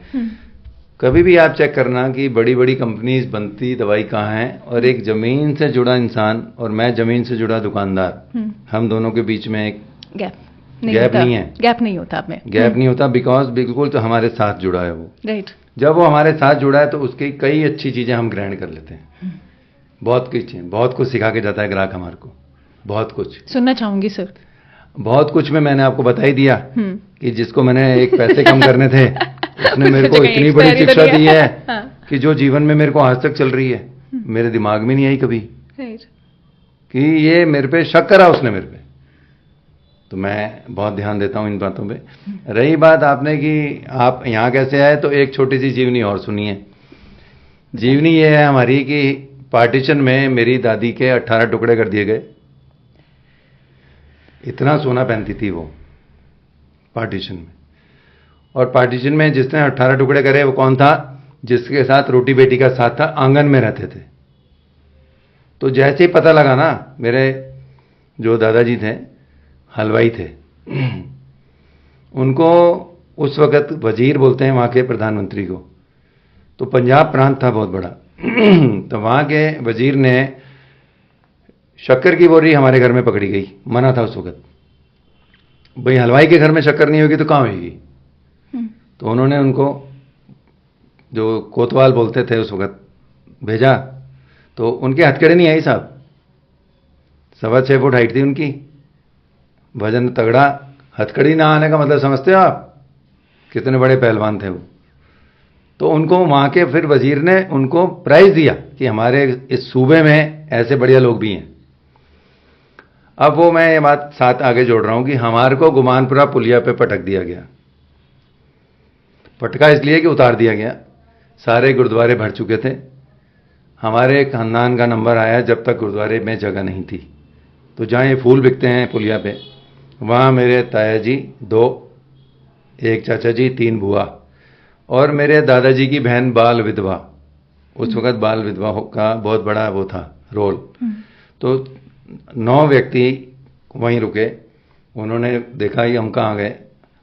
कभी भी आप चेक करना कि बड़ी बड़ी कंपनीज बनती दवाई कहाँ है, और एक जमीन से जुड़ा इंसान और मैं जमीन से जुड़ा दुकानदार, हम दोनों के बीच में एक गैप नहीं है। गैप नहीं होता आप में, गैप नहीं होता, बिकॉज बिल्कुल तो हमारे साथ जुड़ा है वो, राइट। जब वो हमारे साथ जुड़ा है तो उसकी कई अच्छी चीजें हम ग्रहण कर लेते हैं। बहुत कुछ सिखा के जाता है ग्राहक हमारे को, बहुत कुछ। सुनना चाहूंगी सर। बहुत कुछ में मैंने आपको बता ही दिया कि जिसको मैंने एक पैसे कम करने थे उसने मेरे को इतनी बड़ी शिक्षा दी है कि जो जीवन में मेरे को आज तक चल रही है। मेरे दिमाग में नहीं आई कभी राइट। कि ये मेरे पे शक करा उसने मेरे पे। तो मैं बहुत ध्यान देता हूं इन बातों पे। रही बात आपने कि आप यहाँ कैसे आए, तो एक छोटी सी जीवनी और सुनिए। जीवनी ये है हमारी कि पार्टीशन में मेरी दादी के 18 टुकड़े कर दिए गए। इतना सोना पहनती थी वो पार्टीशन में। और पार्टीशन में जिसने 18 टुकड़े करे वो कौन था? जिसके साथ रोटी बेटी का साथ था, आंगन में रहते थे। तो जैसे ही पता लगा ना, मेरे जो दादाजी थे हलवाई थे, उनको उस वक़्त वजीर बोलते हैं वहाँ के प्रधानमंत्री को। तो पंजाब प्रांत था बहुत बड़ा। तो वहाँ के वजीर ने शक्कर की बोरी हमारे घर में पकड़ी गई, मना था उस वक़्त। भाई हलवाई के घर में शक्कर नहीं होगी तो कहाँ होगी? तो उन्होंने उनको, जो कोतवाल बोलते थे उस वक़्त, भेजा। तो उनके हथकड़ी नहीं आई साहब। 6.25 फुट हाइट थी उनकी, वजन तगड़ा। हथकड़ी ना आने का मतलब समझते हो आप? कितने बड़े पहलवान थे वो। तो उनको वहाँ के फिर वजीर ने उनको प्राइज़ दिया कि हमारे इस सूबे में ऐसे बढ़िया लोग भी हैं। अब वो मैं ये बात साथ आगे जोड़ रहा हूँ कि हमारे को गुमानपुरा पुलिया पे पटक दिया गया। पटका इसलिए कि उतार दिया गया। सारे गुरुद्वारे भर चुके थे। हमारे खानदान का नंबर आया जब तक गुरुद्वारे में जगह नहीं थी। तो जहाँ ये फूल बिकते हैं पुलिया पे, वहाँ मेरे ताया जी 2, एक चाचा जी, 3 बुआ, और मेरे दादाजी की बहन बाल विधवा। उस वक़्त बाल विधवा का बहुत बड़ा वो था रोल। तो 9 व्यक्ति वहीं रुके। उन्होंने देखा कि हम कहाँ गए,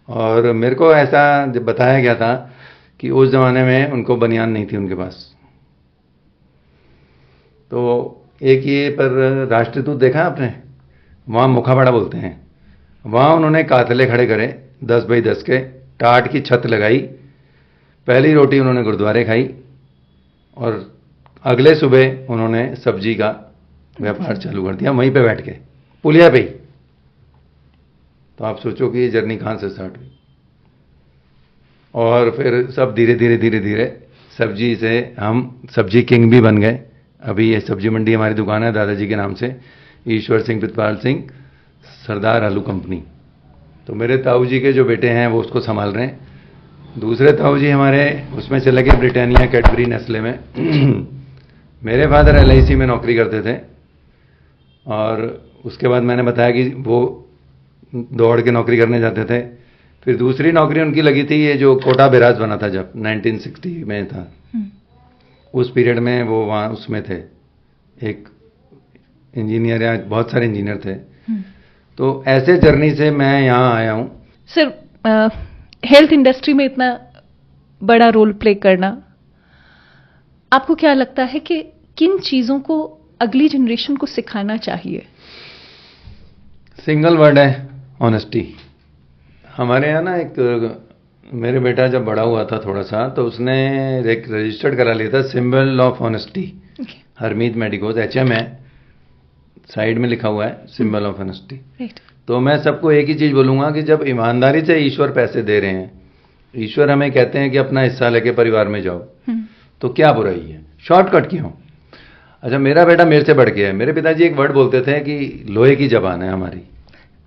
और मेरे को ऐसा जब बताया गया था कि उस ज़माने में उनको बनियान नहीं थी उनके पास। तो एक ये पर राष्ट्रदूत देखा आपने, वहाँ मुखाबड़ा बोलते हैं, वहाँ उन्होंने कातले खड़े करे 10 बाई 10 के, टाट की छत लगाई। पहली रोटी उन्होंने गुरुद्वारे खाई, और अगले सुबह उन्होंने सब्जी का व्यापार चालू कर दिया वहीं पे बैठ के, पुलिया पे ही। तो आप सोचो कि ये जर्नी कहाँ से स्टार्ट हुई। और फिर सब धीरे धीरे सब्जी से हम सब्जी किंग भी बन गए। अभी ये सब्जी मंडी हमारी दुकान है दादाजी के नाम से, ईश्वर सिंह प्रितपाल सिंह सरदार आलू कंपनी। तो मेरे ताऊ जी के जो बेटे हैं वो उसको संभाल रहे हैं। दूसरे ताऊ जी हमारे उसमें चले गए ब्रिटानिया, कैडबरी, नेस्ले में। मेरे फादर LIC में नौकरी करते थे, और उसके बाद मैंने बताया कि वो दौड़ के नौकरी करने जाते थे। फिर दूसरी नौकरी उनकी लगी थी, ये जो कोटा बैराज बना था जब 1960 में था, उस पीरियड में वो वहाँ उसमें थे, एक इंजीनियर, या बहुत सारे इंजीनियर थे। तो ऐसे जर्नी से मैं यहाँ आया हूँ। सर, हेल्थ इंडस्ट्री में इतना बड़ा रोल प्ले करना, आपको क्या लगता है कि किन चीज़ों को अगली जनरेशन को सिखाना चाहिए? सिंगल वर्ड है, ऑनेस्टी। हमारे यहाँ ना एक, मेरे बेटा जब बड़ा हुआ था थोड़ा सा, तो उसने एक रजिस्टर्ड करा लिया था, symbol of honesty. Harmeet medicos HM है, साइड में लिखा हुआ है सिंबल ऑफ ऑनेस्टी। तो मैं सबको एक ही चीज़ बोलूँगा कि जब ईमानदारी से ईश्वर पैसे दे रहे हैं, ईश्वर हमें कहते हैं कि अपना हिस्सा लेके परिवार में जाओ, तो क्या बुराई है? शॉर्टकट क्यों? अच्छा, मेरा बेटा मेरे से बढ़ के है। मेरे पिताजी एक वर्ड बोलते थे कि लोहे की जबान है हमारी।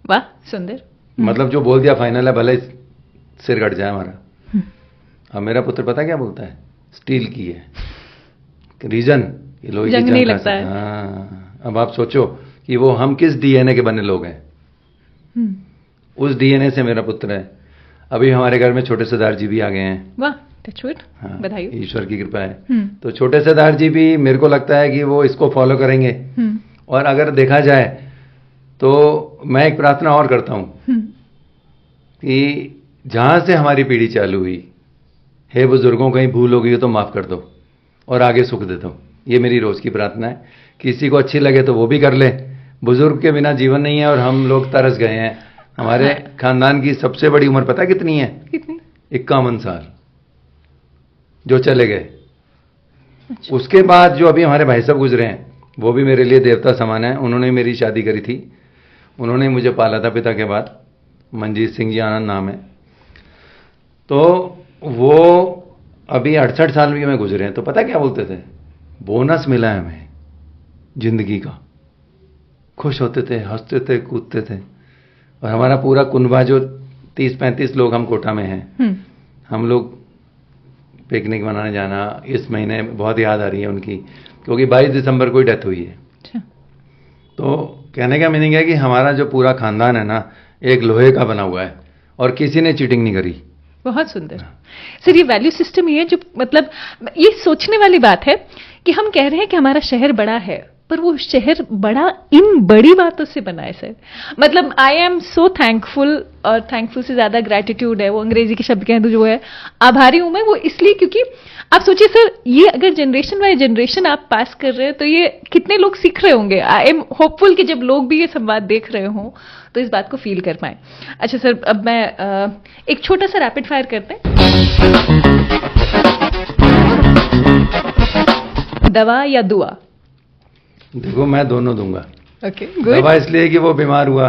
वाह, सुंदर। मतलब जो बोल दिया फाइनल है, भले सिर कट जाए हमारा। अब मेरा पुत्र पता क्या बोलता है? स्टील की है। रीजन, लोहे की जंग नहीं लगता है। हाँ, अब आप सोचो कि वो हम किस DNA के बने लोग हैं। उस DNA से मेरा पुत्र है। अभी हमारे घर में छोटे सरदार जी भी आ गए हैं। वाह, टचवुड, हाँ, बधाई। ईश्वर की कृपा है। तो छोटे सरदार जी भी मेरे को लगता है कि वो इसको फॉलो करेंगे। और अगर देखा जाए तो मैं एक प्रार्थना और करता हूँ कि जहाँ से हमारी पीढ़ी चालू हुई, हे बुजुर्गों, कहीं भूल हो गई हो तो माफ़ कर दो और आगे सुख दे दो। ये मेरी रोज़ की प्रार्थना है। किसी को अच्छी लगे तो वो भी कर ले। बुजुर्ग के बिना जीवन नहीं है, और हम लोग तरस गए हैं। हमारे खानदान की सबसे बड़ी उम्र पता कितनी है? कितनी? 51 साल, जो चले गए। अच्छा। उसके बाद जो अभी हमारे भाई साहब गुजरे हैं, वो भी मेरे लिए देवता समान है। उन्होंने मेरी शादी करी थी, उन्होंने मुझे पाला था पिता के बाद। मंजीत सिंह जी आनंद नाम है। तो वो अभी 68 साल भी में गुजरे हैं। तो पता क्या बोलते थे? बोनस मिला है हमें जिंदगी का। खुश होते थे, हंसते थे, कूदते थे। और हमारा पूरा कुनबा जो 30-35 लोग हम कोटा में हैं, हम लोग पिकनिक मनाने जाना, इस महीने बहुत याद आ रही है उनकी, क्योंकि 22 दिसंबर को ही डेथ हुई है। अच्छा। तो कहने का मीनिंग है कि हमारा जो पूरा खानदान है ना, एक लोहे का बना हुआ है और किसी ने चीटिंग नहीं करी। बहुत सुंदर सर। ये वैल्यू सिस्टम ही है जो, मतलब ये सोचने वाली बात है कि हम कह रहे हैं कि हमारा शहर बड़ा है, पर वो शहर बड़ा इन बड़ी बातों से बना है सर। मतलब आई एम सो थैंकफुल, और थैंकफुल से ज्यादा ग्रेटिट्यूड है, वो अंग्रेजी के शब्द कहें तो जो है आभारी हूं मैं, वो इसलिए क्योंकि आप सोचिए सर, ये अगर जनरेशन बाय जनरेशन आप पास कर रहे हैं तो ये कितने लोग सीख रहे होंगे। आई एम होपफुल कि जब लोग भी ये संवाद देख रहे हों तो इस बात को फील कर पाए। अच्छा सर, अब मैं एक छोटा सा रैपिड फायर करते हैं। दवा या दुआ? देखो मैं दोनों दूंगा। Okay, good. दवा इसलिए कि वो बीमार हुआ,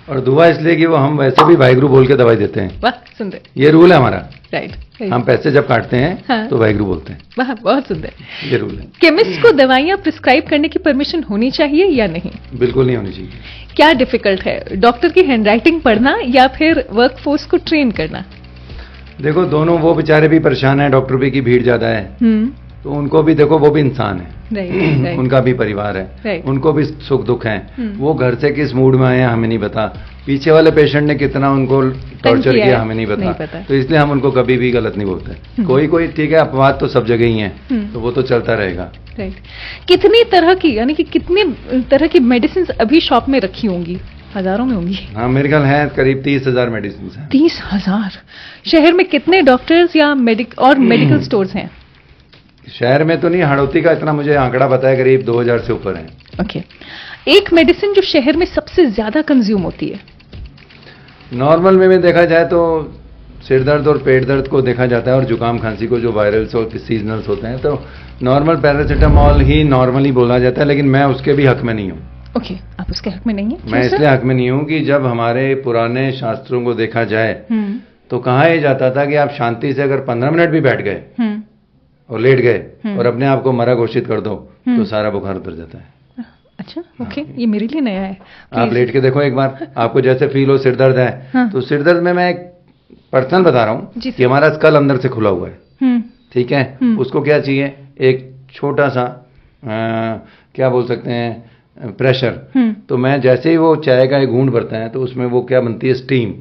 और दुआ इसलिए कि वो हम वैसे भी वाहिगुरु बोल के दवाई देते हैं। वाह, सुंदर। ये रूल है हमारा। राइट। हम पैसे जब काटते हैं हाँ। तो वाहिगुरु बोलते हैं। वाह, बहुत सुंदर। ये रूल है। केमिस्ट को दवाइयां प्रिस्क्राइब करने की परमिशन होनी चाहिए या नहीं? बिल्कुल नहीं होनी चाहिए। क्या डिफिकल्ट है, डॉक्टर की हैंडराइटिंग पढ़ना या फिर वर्कफोर्स को ट्रेन करना? देखो दोनों, वो बेचारे भी परेशान हैं, डॉक्टर भी की भीड़ ज्यादा है, तो उनको भी देखो, वो भी इंसान है। राइट। उनका भी परिवार है, Right. उनको भी सुख दुख है। वो घर से किस मूड में आए हैं हमें नहीं पता, पीछे वाले पेशेंट ने कितना उनको टॉर्चर किया किया है, हमें नहीं नहीं पता। पता। तो इसलिए हम उनको कभी भी गलत नहीं बोलते। कोई ठीक है, अपवाद तो सब जगह ही है, तो वो तो चलता रहेगा। राइट। कितनी तरह की, यानी कि कितने तरह की मेडिसिन अभी शॉप में रखी होंगी? हजारों में होंगी। हाँ, मेरे ख्याल है करीब 30,000 मेडिसिन हैं। 30,000? शहर में कितने डॉक्टर्स या मेडिकल स्टोर्स हैं? शहर में तो नहीं, हड़ौती का इतना मुझे आंकड़ा पता है, करीब 2000 से ऊपर है। ओके। एक मेडिसिन जो शहर में सबसे ज्यादा कंज्यूम होती है? नॉर्मल में देखा जाए तो सिर दर्द और पेट दर्द को देखा जाता है, और जुकाम खांसी को, जो वायरल्स और सीजनल्स होते हैं, तो नॉर्मल पैरासीटामॉल ही नॉर्मली बोला जाता है, लेकिन मैं उसके भी हक में नहीं हूँ। ओके, आप उसके हक में नहीं है? मैं इसलिए हक में नहीं हूँ कि जब हमारे पुराने शास्त्रों को देखा जाए तो कहा यह जाता था कि आप शांति से अगर 15 मिनट भी बैठ गए और लेट गए और अपने आप को मरा घोषित कर दो तो सारा बुखार उतर जाता है। अच्छा, ओके। ये मेरे लिए नया है। आप लेट के देखो एक बार, आपको जैसे फील हो सिर दर्द है, तो सिर दर्द में मैं एक पर्सनल बता रहा हूँ कि हमारा स्कल अंदर से खुला हुआ है, ठीक है। उसको क्या चाहिए, एक छोटा सा क्या बोल सकते हैं, प्रेशर। तो मैं जैसे ही वो चाय का एक घूंट भरता है तो उसमें वो क्या बनती है, स्टीम।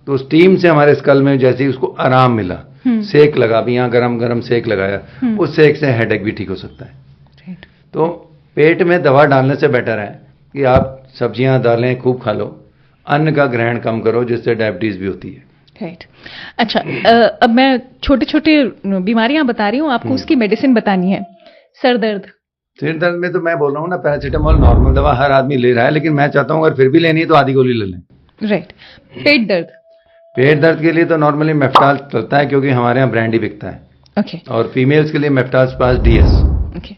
तो स्टीम से हमारे स्कल में जैसे ही उसको आराम मिला, सेक लगा, भी यहाँ गरम गरम सेक लगाया, उस सेक से हेडेक भी ठीक हो सकता है। तो पेट में दवा डालने से बेटर है कि आप सब्जियां दालें खूब खा लो, अन्न का ग्रहण कम करो, जिससे डायबिटीज भी होती है। राइट। अच्छा, अब मैं छोटे छोटे बीमारियां बता रही हूँ, आपको उसकी मेडिसिन बतानी है। सर दर्द? सिर दर्द में तो मैं बोल रहा हूँ ना, पैरासीटामॉल नॉर्मल दवा हर आदमी ले रहा है, लेकिन मैं चाहता हूँ अगर फिर भी लेनी है तो आधी गोली ले लें। राइट। पेट दर्द? पेट दर्द के लिए तो नॉर्मली मेफ्टाल चलता है, क्योंकि हमारे यहाँ ब्रांड ही बिकता है। ओके। और फीमेल्स के लिए मेफ्टाल पास DS। ओके।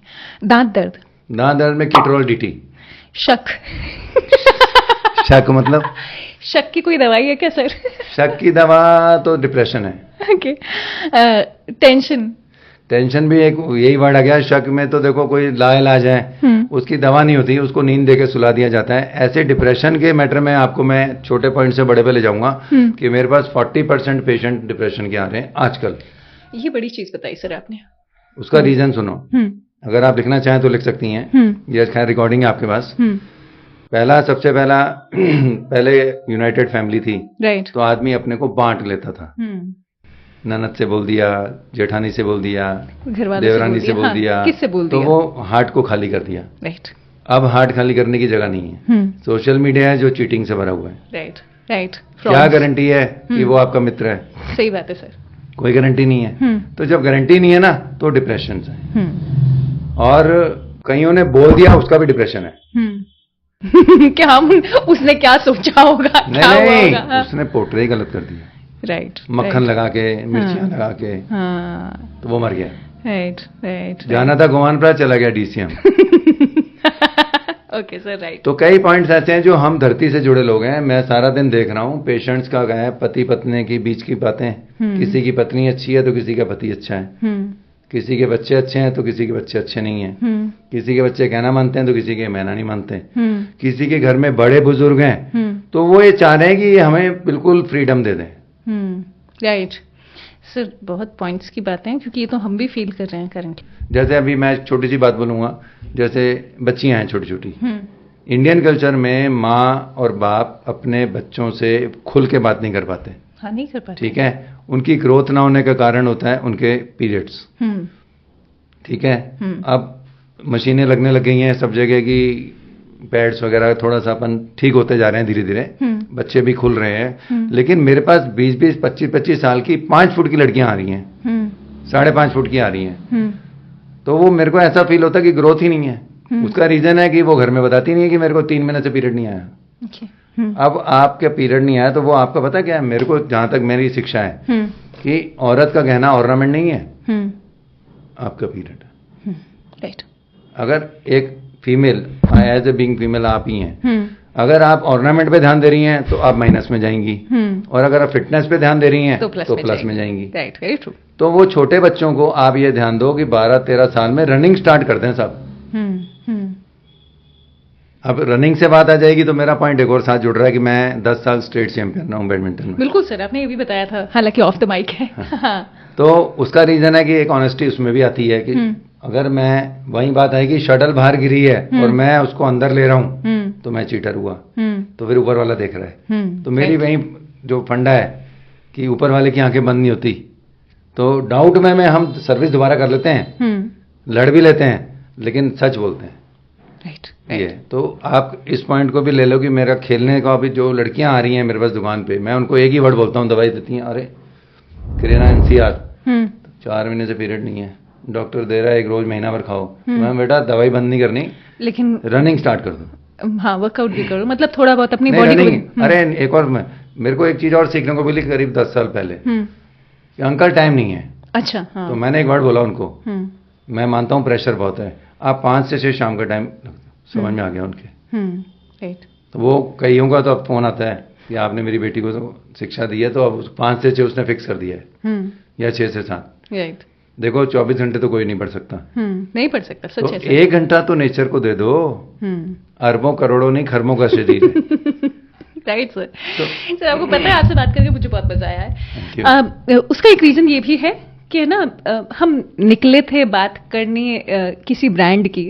दांत दर्द? दांत दर्द में कीटोल DT। शक? शक मतलब? शक की कोई दवाई है क्या सर? शक की दवा तो डिप्रेशन है। ओके। टेंशन? टेंशन भी एक यही वर्ड आ गया। शक में तो देखो कोई लाइलाज है, उसकी दवा नहीं होती, उसको नींद देके सुला दिया जाता है। ऐसे डिप्रेशन के मैटर में आपको मैं छोटे पॉइंट से बड़े पे ले जाऊंगा कि मेरे पास 40% पेशेंट डिप्रेशन के आ रहे हैं आजकल। ये बड़ी चीज बताई सर आपने। उसका रीजन सुनो, अगर आप लिखना चाहें तो लिख सकती हैं, ये खैर रिकॉर्डिंग है आपके पास। सबसे पहले यूनाइटेड फैमिली थी, राइट। तो आदमी अपने को बांट लेता था। ननद से बोल दिया, जेठानी से बोल दिया, देवरानी से बोल दिया, किससे बोल दिया, तो वो हार्ट को खाली कर दिया। राइट। अब हार्ट खाली करने की जगह नहीं है। सोशल मीडिया है जो चीटिंग से भरा हुआ है। Right, right. क्या गारंटी है कि वो आपका मित्र है? सही बात है सर, कोई गारंटी नहीं है। तो जब गारंटी नहीं है ना, तो डिप्रेशन है। और कईयों ने बोल दिया उसका भी डिप्रेशन है। क्या हम उसने क्या सोचा होगा, क्या हुआ होगा? उसने पोर्ट्रे गलत कर दिया। राइट। मक्खन लगा के, मिर्चियां लगा के, तो वो मर गया। Right, right. जाना था गोवानपुरा, चला गया DCM। Okay sir, right. तो कई पॉइंट्स ऐसे हैं जो हम धरती से जुड़े लोग हैं। मैं सारा दिन देख रहा हूँ पेशेंट्स का गया, पति पत्नी की बीच की बातें, किसी की पत्नी अच्छी है तो किसी का पति अच्छा है, किसी के बच्चे अच्छे हैं तो किसी के बच्चे अच्छे नहीं हैं, किसी के बच्चे कहना मानते हैं तो किसी के कहना नहीं मानते, किसी के घर में बड़े बुजुर्ग हैं तो वो ये चाह रहे हैं कि हमें बिल्कुल फ्रीडम दे दें। राइट सर, बहुत पॉइंट्स की बातें हैं क्योंकि ये तो हम भी फील कर रहे हैं करंटली। जैसे अभी मैं छोटी सी बात बोलूंगा, जैसे बच्चियां हैं छोटी छोटी, इंडियन कल्चर में माँ और बाप अपने बच्चों से खुल के बात नहीं कर पाते। हाँ, नहीं कर पाते। ठीक है, उनकी ग्रोथ ना होने का कारण होता है उनके पीरियड्स। ठीक है, अब मशीनें लगने लग गई हैं सब जगह की, पैड्स वगैरह थोड़ा सा अपन ठीक होते जा रहे हैं धीरे धीरे, बच्चे भी खुल रहे हैं, लेकिन मेरे पास 20-20, 25-25 साल की 5 फुट की लड़कियां आ रही हैं, 5.5 फुट की आ रही हैं, तो वो मेरे को ऐसा फील होता है कि ग्रोथ ही नहीं है। उसका रीजन है कि वो घर में बताती नहीं है कि मेरे को 3 महीने से पीरियड नहीं आया। अब आपके पीरियड नहीं आया तो वो आपका पता क्या है, मेरे को जहां तक मेरी शिक्षा है कि औरत का गहना ऑर्नामेंट नहीं है, आपका पीरियड है। राइट। अगर एक female, as a being female आप ही हैं, अगर आप ऑर्नामेंट पे ध्यान दे रही हैं तो आप माइनस में जाएंगी, और अगर आप फिटनेस पे ध्यान दे रही हैं तो प्लस में जाएंगी। Right, very true. तो वो छोटे बच्चों को आप ये ध्यान दो कि 12-13 साल में रनिंग स्टार्ट करते हैं सब। अब रनिंग से बात आ जाएगी तो मेरा पॉइंट एक और साथ जुड़ रहा है कि मैं 10 साल स्टेट चैंपियन रहा हूं बैडमिंटन में। बिल्कुल सर, आपने ये भी बताया था, हालांकि ऑफ द माइक है। तो उसका रीजन है कि एक ऑनेस्टी उसमें भी आती है कि अगर मैं, वही बात है कि शटल बाहर गिरी है और मैं उसको अंदर ले रहा हूं तो मैं चीटर हुआ, तो फिर ऊपर वाला देख रहा है। तो मेरी वही जो फंडा है कि ऊपर वाले की आंखें बंद नहीं होती, तो डाउट में हम सर्विस दोबारा कर लेते हैं, लड़ भी लेते हैं, लेकिन सच बोलते हैं। राइट। ये तो आप इस पॉइंट को भी ले लो कि मेरा खेलने का अभी जो लड़कियां आ रही हैं मेरे पास दुकान पे, मैं उनको एक ही वर्ड बोलता हूँ, दवाई देती हैं, अरे करीना NCR 4 महीने से पीरियड नहीं है, डॉक्टर दे रहा है 1 रोज महीना भर खाओ। मैं बेटा दवाई बंद नहीं करनी, लेकिन रनिंग स्टार्ट कर दो। हाँ, वर्कआउट भी करो, मतलब थोड़ा बहुत अपनी बॉडी को। अरे एक और मेरे को एक चीज और सीखने को मिली करीब 10 साल पहले, कि अंकल टाइम नहीं है। अच्छा। हाँ। तो मैंने एक वर्ड बोला उनको, मैं मानता हूँ प्रेशर बहुत है, आप 5 से 6 शाम का टाइम, समझ में आ गया उनके। राइट। तो वो कईयों का तो अब फोन आता है कि आपने मेरी बेटी को तो शिक्षा दी है, तो अब 5 से 6 उसने फिक्स कर दिया है, या 6 से 7। राइट। देखो 24 घंटे तो कोई नहीं पढ़ सकता। नहीं पढ़ सकता, सच है। तो 1 घंटा तो नेचर को दे दो, अरबों करोड़ों नहीं खरबों का शरीर है। Right sir. सर, आपको पता है, आपसे बात करके मुझे बहुत मजा आया है। उसका एक रीजन ये भी है कि ना, हम निकले थे बात करने किसी ब्रांड की,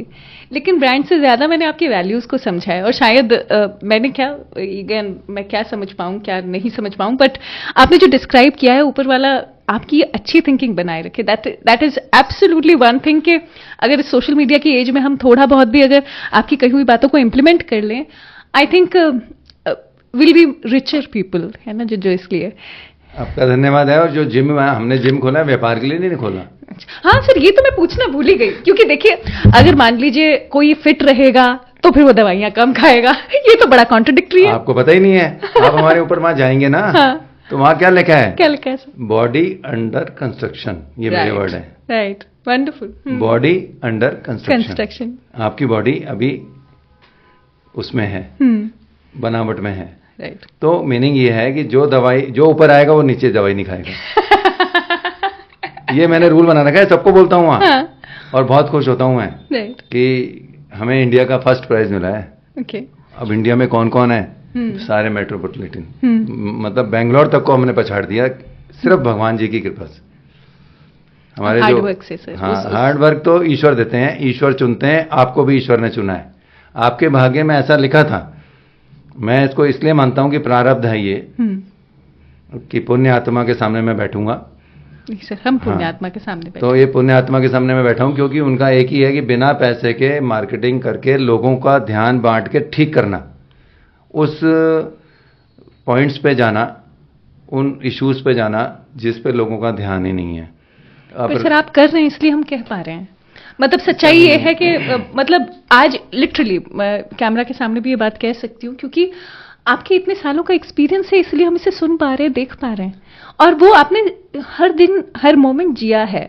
लेकिन ब्रांड से ज्यादा मैंने आपके वैल्यूज को समझा है, और शायद मैंने क्या, अगेन मैं क्या समझ पाऊँ क्या नहीं समझ पाऊँ, बट आपने जो डिस्क्राइब किया है, ऊपर वाला आपकी अच्छी थिंकिंग बनाए रखे, that is absolutely one thing. कि अगर सोशल मीडिया की एज में हम थोड़ा बहुत भी अगर आपकी कही हुई बातों को इम्प्लीमेंट कर लें, I think will be richer people, है ना, जो इसलिए आपका धन्यवाद है। और जो जिम है, हमने जिम खोला है, व्यापार के लिए नहीं खोला। हाँ सर, ये तो मैं पूछना भूल ही गई, क्योंकि देखिए अगर मान लीजिए कोई फिट रहेगा तो फिर वो दवाइयां कम खाएगा, ये तो बड़ा कॉन्ट्रडिक्टरी है। आपको पता ही नहीं है, आप हमारे ऊपर वहां जाएंगे ना, हाँ। तो वहां क्या लिखा है? क्या लिखा है सर? बॉडी अंडर कंस्ट्रक्शन, ये मेरे वर्ड है। Right, wonderful. Body under construction. आपकी बॉडी अभी उसमें है, बनावट में है। राइट। तो मीनिंग ये है कि जो दवाई, जो ऊपर आएगा वो नीचे दवाई नहीं खाएगा। ये मैंने रूल बना रखा है, सबको बोलता हूँ वहाँ। हाँ। और बहुत खुश होता हूँ मैं कि हमें इंडिया का फर्स्ट प्राइज मिला है। ओके। अब इंडिया में कौन कौन है? सारे मेट्रोपॉलिटन, मतलब बेंगलोर तक को हमने पछाड़ दिया, सिर्फ भगवान जी की कृपा से। हमारे हार्ड वर्क से सर। हाँ, हार्ड वर्क तो ईश्वर देते हैं, ईश्वर चुनते हैं, आपको भी ईश्वर ने चुना है। आपके भाग्य में ऐसा लिखा था। मैं इसको इसलिए मानता हूं कि प्रारब्ध है ये, कि पुण्य आत्मा के सामने मैं बैठूंगा। सर, हम पुण्य आत्मा के सामने बैठे। तो ये पुण्य आत्मा के सामने मैं बैठा हूं, क्योंकि उनका एक ही है कि बिना पैसे के मार्केटिंग करके लोगों का ध्यान बांट के ठीक करना, उस पॉइंट्स पे जाना, उन इश्यूज पे जाना जिस पे लोगों का ध्यान ही नहीं है। पर सर, आप कर रहे हैं इसलिए हम कह पा रहे हैं। मतलब सच्चाई ये है कि मतलब आज लिटरली मैं कैमरा के सामने भी ये बात कह सकती हूँ, क्योंकि आपके इतने सालों का एक्सपीरियंस है, इसलिए हम इसे सुन पा रहे हैं, देख पा रहे हैं, और वो आपने हर दिन हर मोमेंट जिया है।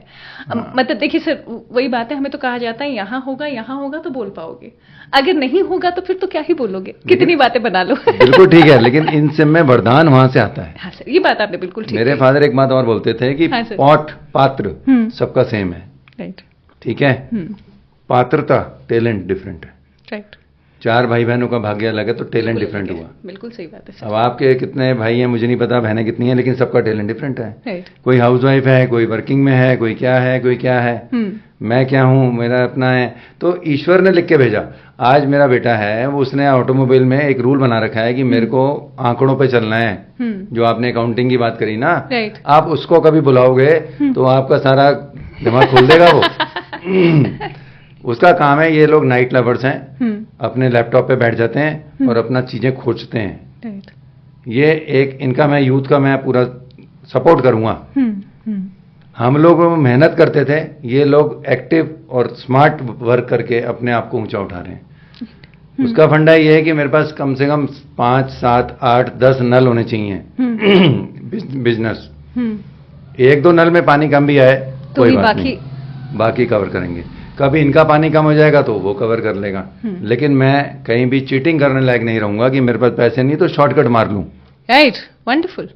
मतलब देखिए सर, वही बात है, हमें तो कहा जाता है यहाँ होगा तो बोल पाओगे, अगर नहीं होगा तो फिर तो क्या ही बोलोगे, कितनी बातें बना लो। बिल्कुल ठीक है, लेकिन इन सब में वरदान वहां से आता है। हाँ सर, ये बात आपने बिल्कुल ठीक। मेरे फादर एक बात और बोलते थे कि पॉट, पात्र सबका सेम है, राइट। ठीक है, पात्रता, टैलेंट डिफरेंट है। राइट। 4 भाई बहनों का भाग्य अलग है, तो टैलेंट डिफरेंट हुआ। बिल्कुल सही बात है। अब आपके कितने भाई हैं मुझे नहीं पता, बहनें कितनी हैं, लेकिन सबका टैलेंट डिफरेंट है। राइट। कोई हाउसवाइफ है, कोई वर्किंग में है, कोई क्या है, कोई क्या है। मैं क्या हूं, मेरा अपना है। तो ईश्वर ने लिख के भेजा। आज मेरा बेटा है, वो उसने ऑटोमोबाइल में एक रूल बना रखा है कि मेरे को आंकड़ों पे चलना है। जो आपने अकाउंटिंग की बात करी ना, राइट। आप उसको कभी बुलाओगे तो आपका सारा दिमाग खोल देगा वो। उसका काम है, ये लोग नाइट लवर्स हैं, अपने लैपटॉप पे बैठ जाते हैं और अपना चीजें खोजते हैं। राइट। ये एक इनका, मैं यूथ का मैं पूरा सपोर्ट करूंगा। हम लोग मेहनत करते थे, ये लोग एक्टिव और स्मार्ट वर्क करके अपने आप को ऊंचा उठा रहे हैं। उसका फंडा ये है कि मेरे पास कम से कम 5, 7, 8, 10 नल होने चाहिए बिजनेस। 1-2 नल में पानी कम भी आए तो कोई बात नहीं, बाकी कवर करेंगे। कभी इनका पानी कम हो जाएगा तो वो कवर कर लेगा। लेकिन मैं कहीं भी चीटिंग करने लायक नहीं रहूंगा कि मेरे पास पैसे नहीं तो शॉर्टकट मार लूं। राइट। वंडरफुल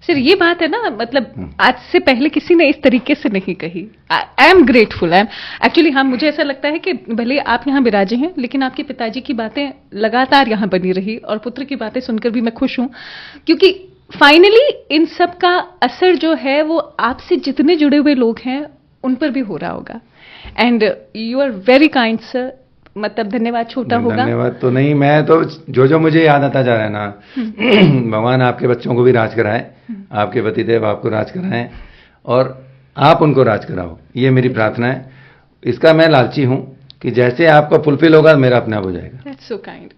सर, ये बात है ना, मतलब आज से पहले किसी ने इस तरीके से नहीं कही। I am grateful. I am actually, हाँ, मुझे ऐसा लगता है कि भले आप यहाँ विराजे हैं, लेकिन आपके पिताजी की बातें लगातार यहाँ बनी रही और पुत्र की बातें सुनकर भी मैं खुश हूं, क्योंकि फाइनली इन सब का असर जो है वो आपसे जितने जुड़े हुए लोग हैं उन पर भी हो रहा होगा। And you are very kind sir. मतलब धन्यवाद छोटा होगा। धन्यवाद तो नहीं, मैं तो जो मुझे याद आता जा रहा है ना, भगवान आपके बच्चों को भी राज कराए, आपके पतिदेव आपको राज कराएं और आप उनको राज कराओ, ये मेरी प्रार्थना है। इसका मैं लालची हूं कि जैसे आपका फुलफिल होगा मेरा अपने आप हो जाएगा। That's so kind.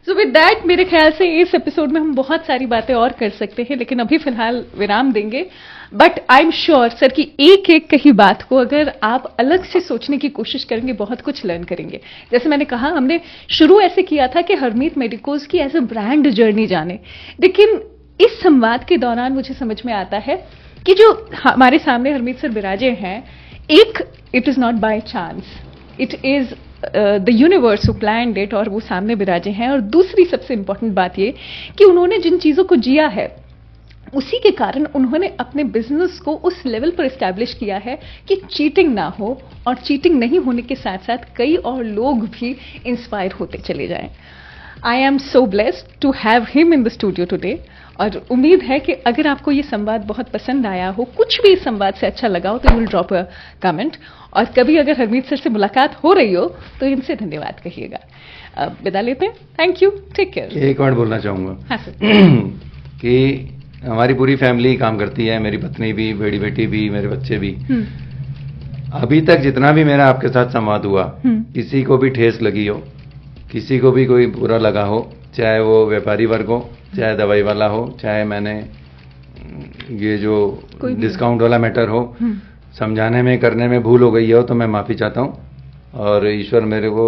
So with that, मेरे ख्याल से इस एपिसोड में हम बहुत सारी बातें और कर सकते हैं, लेकिन अभी फिलहाल विराम देंगे। But I am sure sir कि एक एक कही बात को अगर आप अलग से सोचने की कोशिश करेंगे, बहुत कुछ लर्न करेंगे। जैसे मैंने कहा, हमने शुरू ऐसे किया था कि हरमीत मेडिकोज की एज अ ब्रांड जर्नी जाने, लेकिन इस संवाद के दौरान मुझे समझ में आता है कि जो हमारे सामने हरमीत सर विराजे हैं, एक, it is not by chance, it is the universe who planned it, और वो सामने विराजे हैं। और दूसरी सबसे इंपॉर्टेंट बात ये कि उन्होंने जिन चीजों को जिया है उसी के कारण उन्होंने अपने बिजनेस को उस लेवल पर एस्टैब्लिश किया है कि चीटिंग ना हो, और चीटिंग नहीं होने के साथ साथ कई और लोग भी इंस्पायर होते चले जाएं। I am so blessed to have him in the studio today, और उम्मीद है कि अगर आपको ये संवाद बहुत पसंद आया हो, कुछ भी इस संवाद से अच्छा लगा हो, तो you will drop a comment. और कभी अगर हरमीत सर से मुलाकात हो रही हो तो इनसे धन्यवाद कहिएगा। अब विदा लेते हैं। Thank you, take care. एक वर्ड बोलना चाहूंगा। हाँ सर। कि हमारी पूरी फैमिली काम करती है, मेरी पत्नी भी, बड़ी बेटी भी, मेरे बच्चे भी। अभी तक जितना भी मेरा आपके साथ संवाद हुआ, किसी को भी ठेस लगी हो, किसी को भी कोई बुरा लगा हो, चाहे वो व्यापारी वर्ग हो, चाहे दवाई वाला हो, चाहे मैंने ये जो डिस्काउंट वाला मैटर हो, समझाने में करने में भूल हो गई हो तो मैं माफ़ी चाहता हूँ। और ईश्वर मेरे को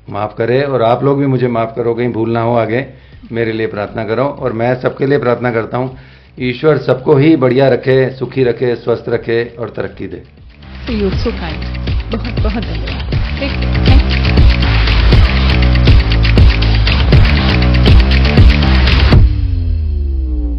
माफ़ करे, और आप लोग भी मुझे माफ़ करो, कहीं भूल ना हो आगे, मेरे लिए प्रार्थना करो। और मैं सबके लिए प्रार्थना करता हूँ, ईश्वर सबको ही बढ़िया रखे, सुखी रखे, स्वस्थ रखे और तरक्की दे। You so kind. बहुत बहुत धन्यवाद। Thank you.